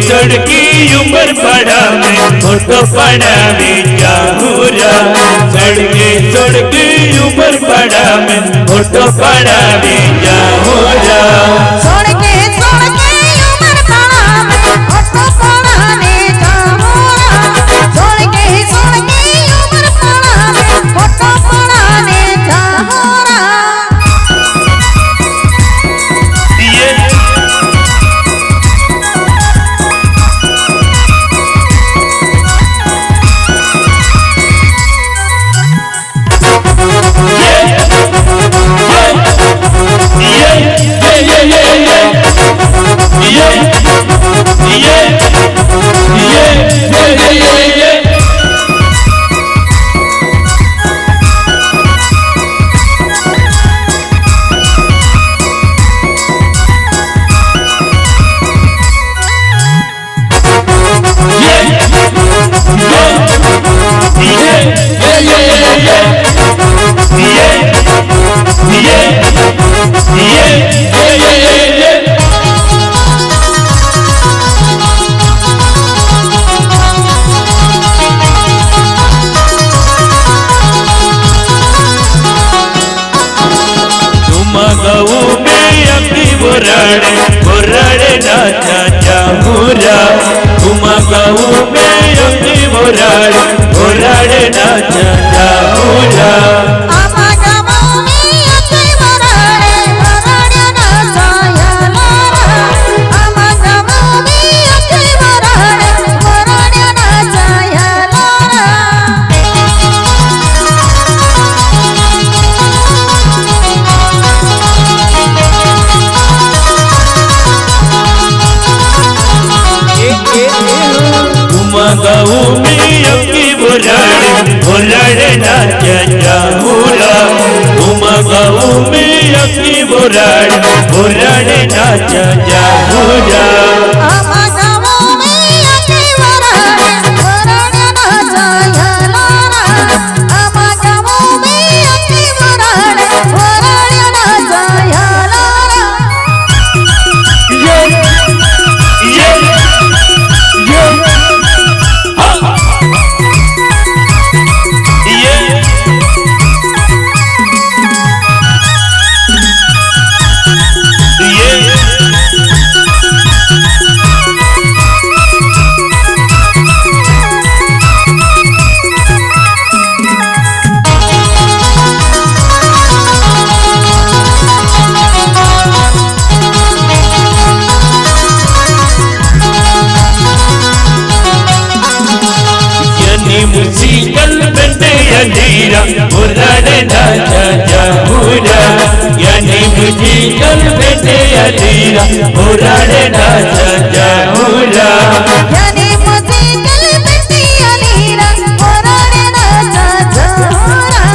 सड़की उम्र पड़ा में फोटो पड़ा में जामोरा सड़के सड़की उम्र पड़ा में फोटो पड़ा में जामोरा सड़के सड़के उम्र पड़ा में फोटो पड़ा में जामोरा सड़के सड़के उम्र पड़ा में फोटो पड़ा में जामोरा बोराड़े नाचा जामोरा घुमा गाँव में अपनी बोराड़े नाचा जामोरा आमा गाँव में अपनी बोराड़े नाचा यालोरा आमा गाँव में अपनी बोराड़े नाचा यालोरा गाँव में अपनी बोराड़े नाचा जामोरा घुमा गाँव में अपनी बोराड़े नाचा जामोरा आमा गाँव में अपनी बोराड़े नाचा यालोरा आमा गाँव में अपनी बोराड़े नाचा यालोरा मुसीकल बंदे अंधेरा बोराड़े नाचा जामोरा यानी मुसीकल बंदे अंधेरा बोराड़े नाचा जामोरा यानी मुसीकल बंदे अंधेरा बोराड़े नाचा जामोरा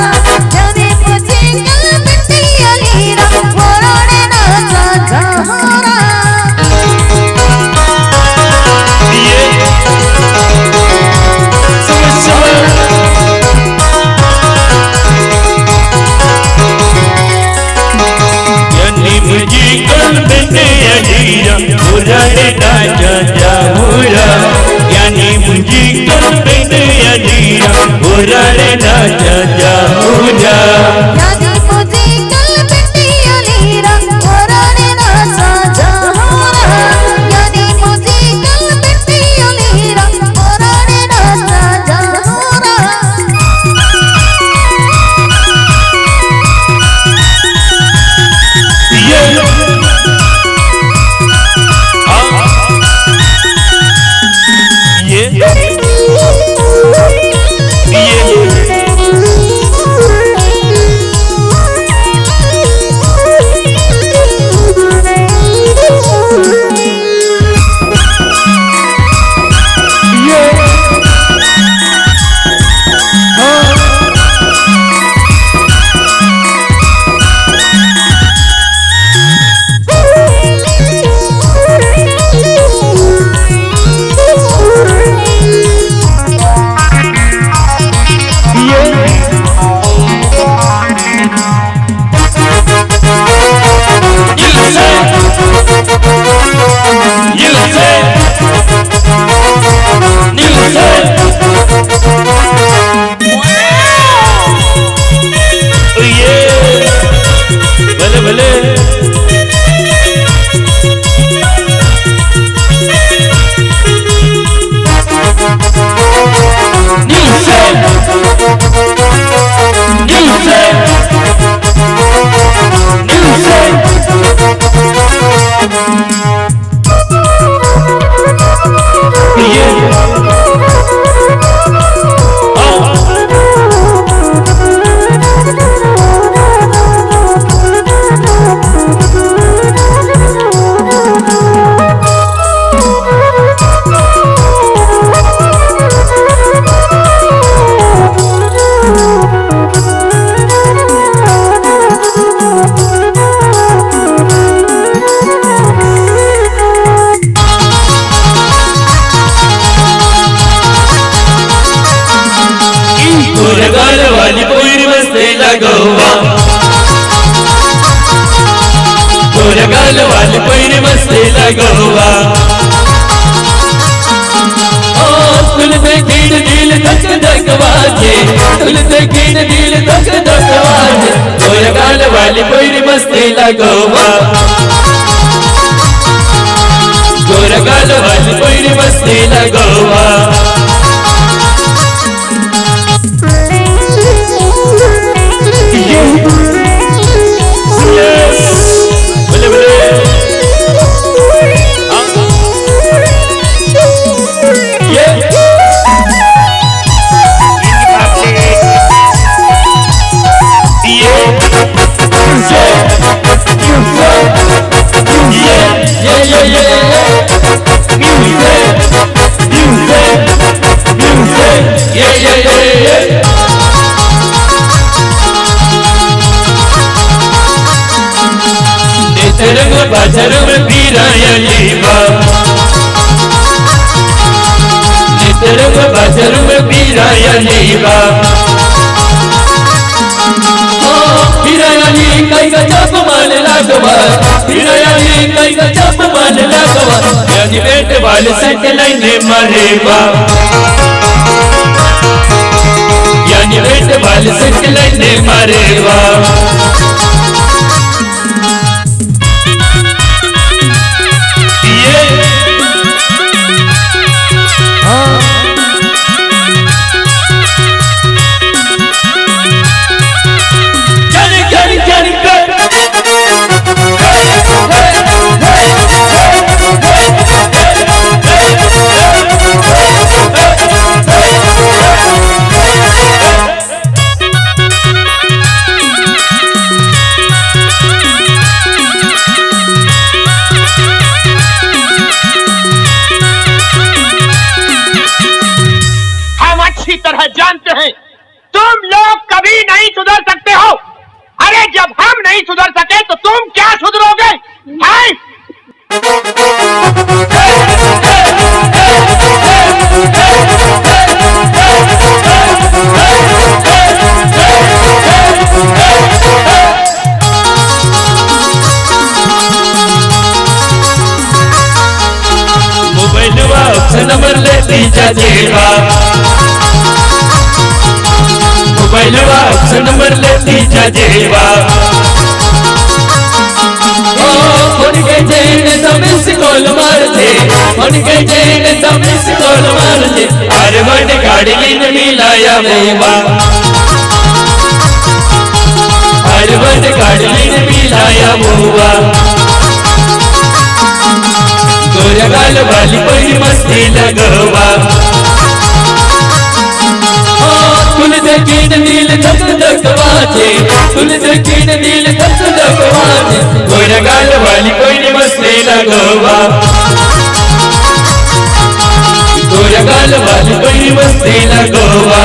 यानी मुसीकल बंदे अंधेरा बोराड़े नाचा जामोरा बोराड़े नाचा जामोरा यानी मुझी कल बंदे अंधेरा बोराड़े नाचा जामोरा यानी मुसीकल बंदे अंधेरा बोराड़े नाचा जामोरा यानी मुसीकल बंदे अंधेरा बोराड़े नाचा जामोरा गोरा गाल वाली पैर मस्ती लगवा तुल देखीन दिल धक धक बाजे तुल देखीन दिल धक धक बाजे गोरा गाल वाली पैर मस्ती लगवा गोरा गाल वाली पैर मस्ती लगवा रंग बाजार में पीराया लीबा रंग बाजार में पीराया लीबा पीरायाली कई का जप मान लागवा पीरायाली कई का जप मान लागवा यानी बेट वाले सेट लाइन मारेवा यानी बेट वाले सेट लाइन मारेवा जानते हैं तुम लोग कभी नहीं सुधर सकते हो। अरे जब हम नहीं सुधर सके तो तुम क्या सुधरोगे? मोबाइल नंबर लेती जाजेवा मोबाइल नंबर लेती जाजेवा फोन के चैन मिस कॉल मार दे फोन के चैन मिस कॉल मार दे हर वन गाड़ी में मिलाया मोबा हर वन गाड़ी में मिलाया मोबा गोरा गाल वाली कोई मस्ती लगवा तुल देखीन दिल धक धक बाजे तुल देखीन दिल धक धक बाजे गोरा गाल वाली कोई मस्ती लगवा गोरा गाल वाली कोई मस्ती लगवा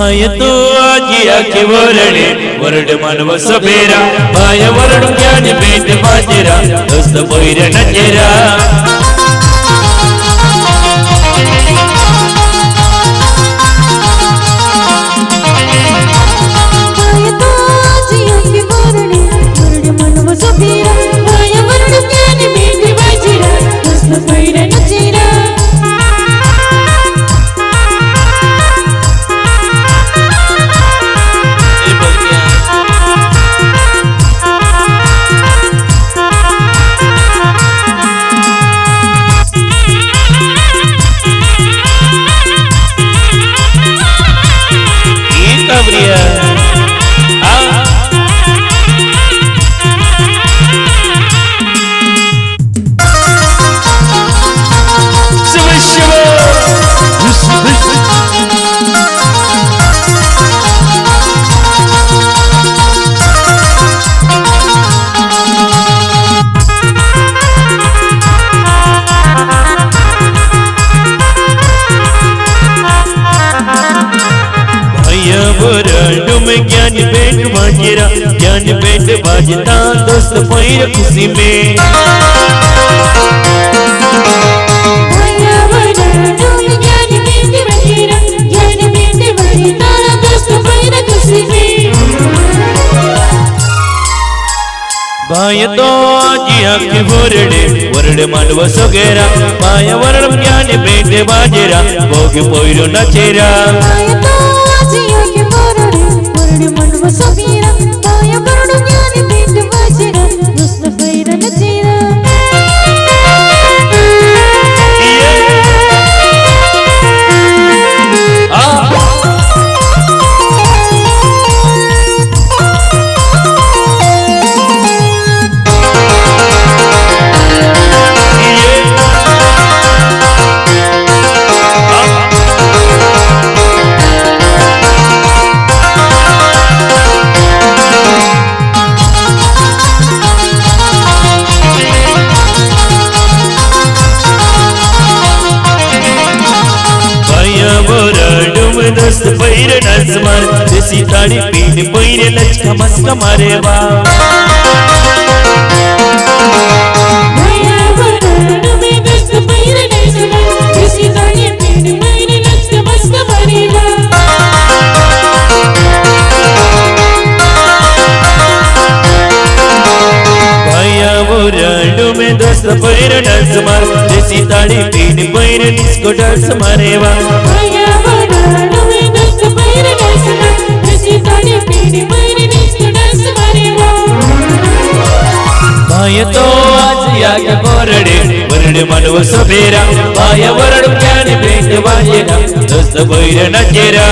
भाय तो आजिया के वरडे वरड मानव सबेरा भाय वरड ज्ञान भेट बाजेरा दोस्त बैर नचेरा ज्ञान भेट बाजेरा ज्ञान भेट बाजता दोस्त पैर खुशी में भाय तो आजिया के वरडे वरड मानव सगेरा भाय वरड ज्ञान भेट बाजेरा भोग पैर नचेरा सबीरा पाया वरड ज्ञान भेट बाजेरा दोस्त पैर नचेरा दोस्त पैर नजमर देसी ताड़ी पीन पैर लचका मस्का मारे बा भैया वो रंडू में दोस्त पैर नजमर देसी ताड़ी पीन पैर निस्को डांस मारे बा भाय तो आजिया के वरडे वरड मानव सबेरा भाय वरड ज्ञान भेट बाजेरा दोस्त बैर नचेरा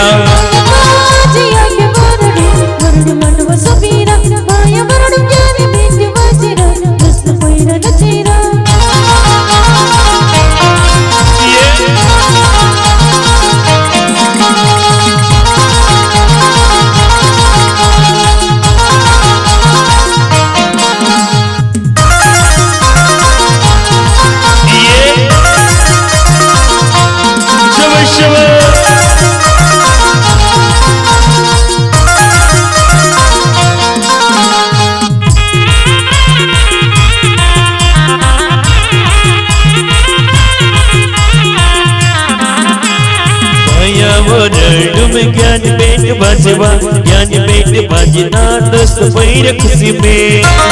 ज्ञान भेट बाजवा ज्ञान भेट बाजना दोस्त पैर खुशी में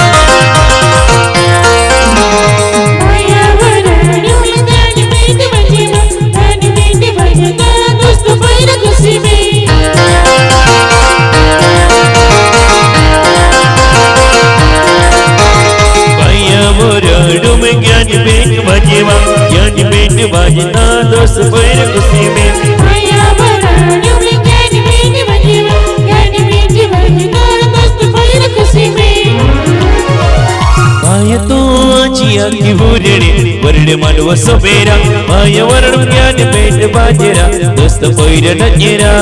ज्ञान भेट बाजवा ज्ञान भेट बाजना दोस्त पैर खुशी में भाय तो आजिया की वरड मानव सबेरा भाय वरड ज्ञान भेट बाजेरा दोस्त पैर नचेरा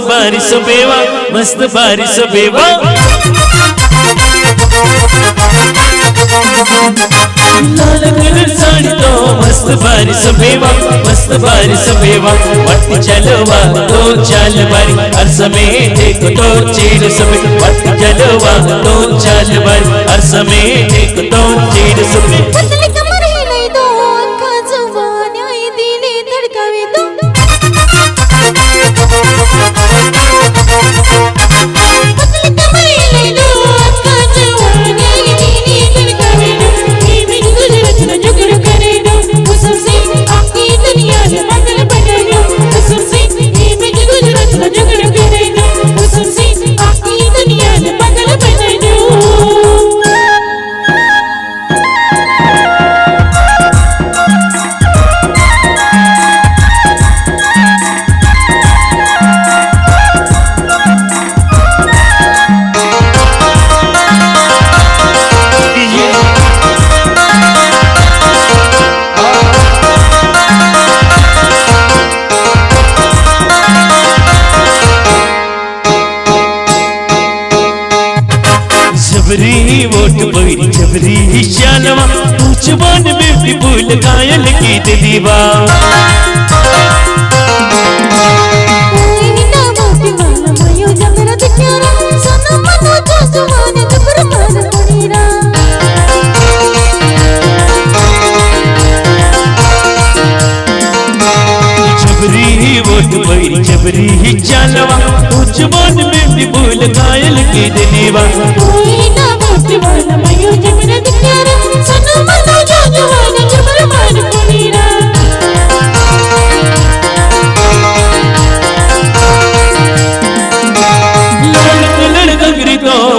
बारिश बेवा मस्त बारिश बेवा लाल कलर साड़ी तो मस्त बारिश बेवा मस्त बारिश बेवा वट चलवा तो चाल बारी हर समय देखो तो चीर सुबह वट चलवा तो चाल बारी हर समय देखो तो चीर सुबह पतली कमर हिलाई दो आँखा जवान आई दिले धड़कावे दो पतली कमर हिलाई दो आँखा जवान आई दिले धड़कावे दो धीमी गुजरत न जुगड़ करे दो हुस्न से आपकी दुनिया में पागल बना दो हुस्न से धीमी गुजरत न जुगड़ करे दो हुस्न से आपकी दुनिया में पागल बना दो जबरी वोट बोरी जबरी शालवा पूछ बन ब्यूटीफुल कायल की दीवा जबरी वोट बोरी जबरी शालवा पूछ बन ब्यूटीफुल कायल की दीवा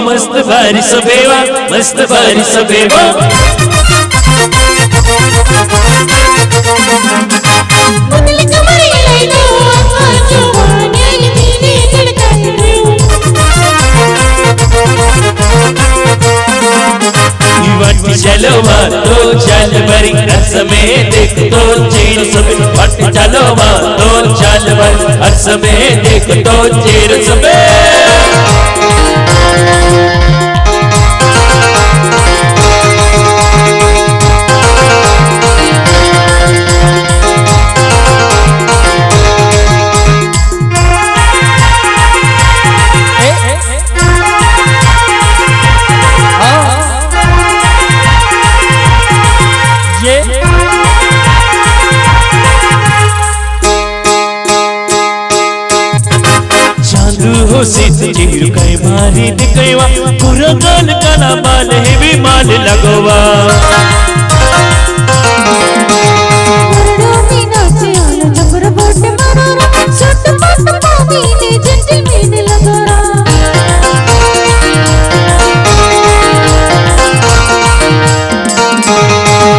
मस्त बारिश बेवा मस्त बारिश बेवा पतली कमर हिलाई दो आँखा जवान आई दिले धड़कावे दो वट चलवा तो चल बरी रस में देख तो चीर सब वट चलवा तो चल बरी रस में देख तो चीर सब हो सीत चीर कई मारी दिखवा पूरा गाल काला बाल है भी माल लगवा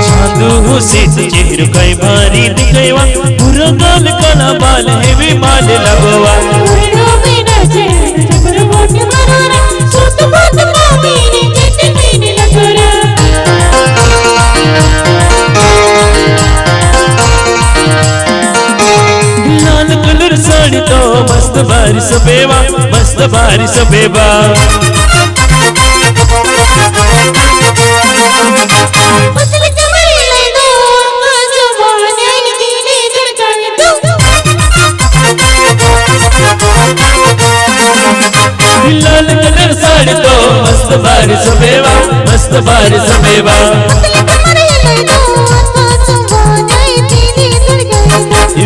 जादू सीत चीर कई मारी दिखवा पूरा गाल काला बाल है भी माल लगवा लाल कलर साड़ी तो मस्त बारिश बेवा मस्त बारिश बेवा पतली कमर हिलाई दो आँखा जवान आई दिले धड़कावे दो लाल कलर साड़ी तो मस्त बारिश बेवा मस्त बारिश बेवा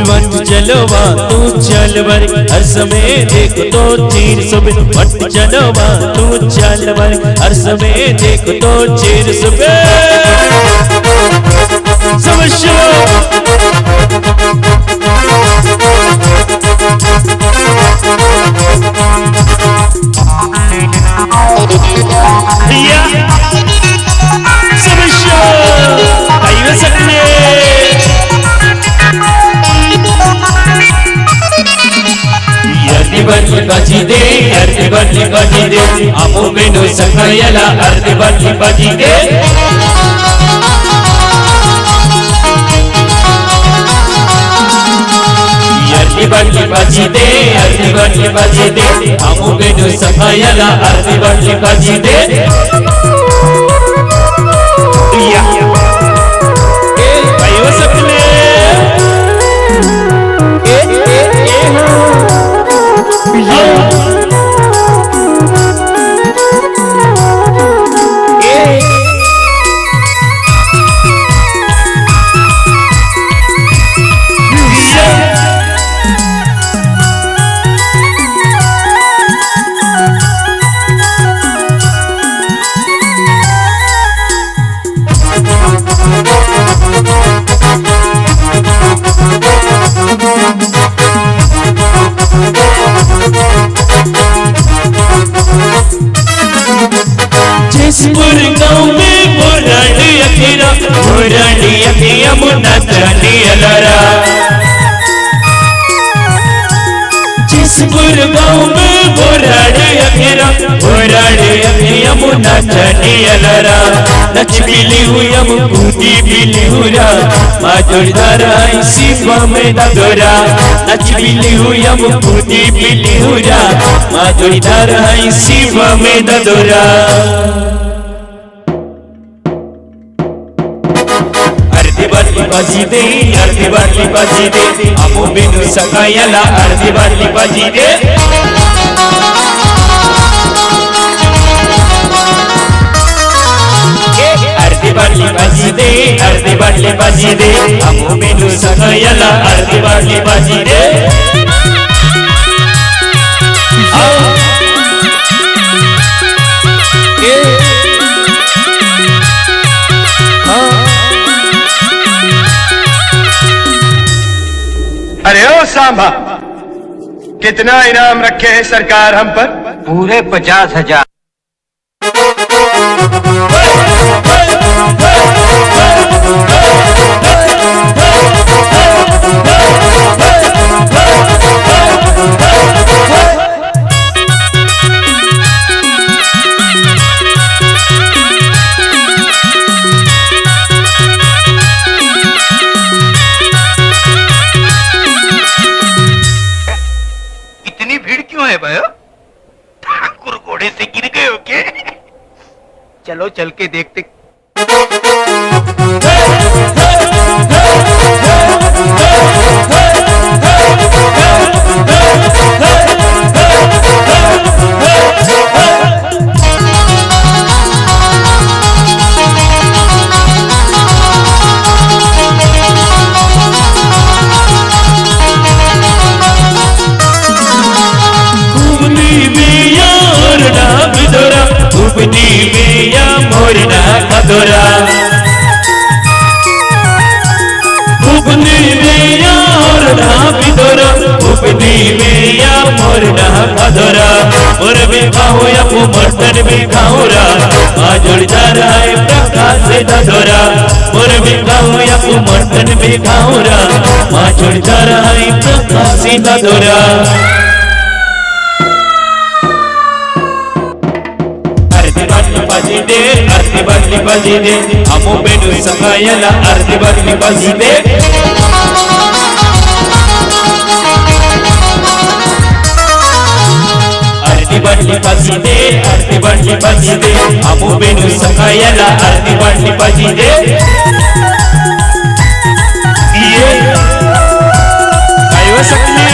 वट चलवा तू चल बरी हर समय देख तो चीर सुबह वट चलवा तू चल बरी हर समय देख तो चीर सुबह समझो समझो आइए सकते बची दे अर्धी बची दे अमो मेनू सकयला अर्धी बची दे बाटली बाजी दे अर्धी बाटली बाजी दे आमू बेनू सखायला अर्धी बाटली बाजी दे भाई हो सकले जिसपुर गाँव में बोराड़ी अखिया मुन्ना त्रानी अलारा जिसपुर गाँव में बोराड़ी अखिया मुन्ना त्रानी अलारा नच बिली हुआ मुकुटी बिली हुआ माधुरधारा शिवा में दादोरा नच बिली हुआ मुकुटी बिली हुआ माधुरधारा शिवा में दादोरा अर्धी बाटली बाजी दे आमू बेनू सखायला अर्धी बाटली बाजी दे अर्धी बाटली बाजी दे आमू बेनू सखायला अर्धी बाटली बाजी दे अरे ओ सांभा, कितना इनाम रखे है सरकार हम पर? पूरे 50,000। इतनी भीड़ क्यों है भाई? ठाकुर घोड़े से गिर गए हो क्या? चलो चल के देखते। खदोरा उपनी मेया और ना बिदोरा उपनी मेया मोर ना खदोरा और भी खाओ या मटन भी खाओरा जोड़दार है प्रकाश से ददोरा और भी खाओ या मटन भी खाओरा जोड़दार है प्रकाश से ददोरा अर्धी बाटली बाजी दे आमू बेनू सखायला अर्धी बाटली बाजी दे अर्धी बाटली बाजी दे अर्धी बाटली बाजी दे आमू बेनू सखायला अर्धी बाटली बाजी दे ये आयो सकले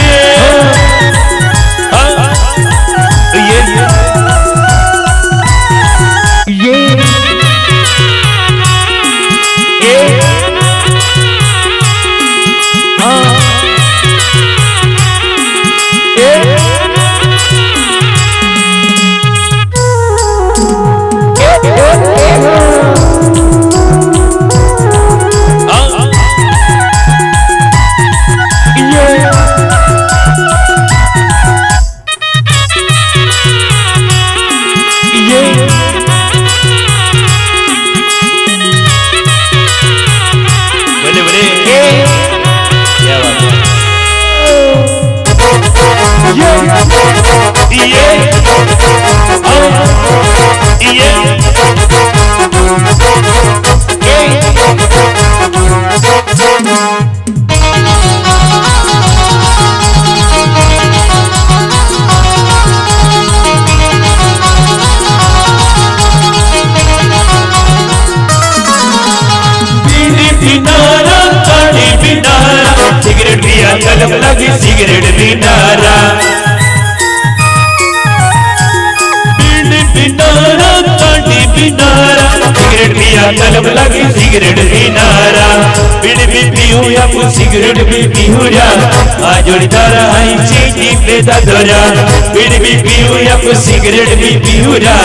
पिया तलब लगी सिगरेट पिनारा बीड़ी पिनारा काटी पिनारा सिगरेट पिया तलब लगी सिगरेट पिनारा बीड़ी भी पीऊं या फिर सिगरेट भी पीऊं जा आ जोड़ीदारा आई चीटी पे दादरा बीड़ी भी पीऊं या फिर सिगरेट भी पीऊं जा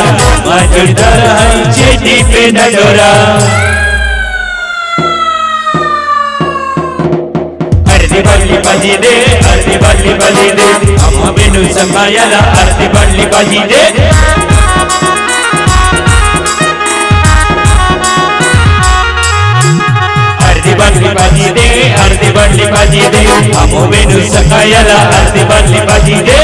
आ जोड़ीदारा आई चीटी पे दादरा अर्धी बाटली भाजी दे अर्धी बाटली भाजी दे अम्मा बेनू संभायाला अर्धी बाटली भाजी दे अर्धी बाटली भाजी दे अर्धी बाटली भाजी दे अम्मा बेनू संभायाला अर्धी बाटली भाजी दे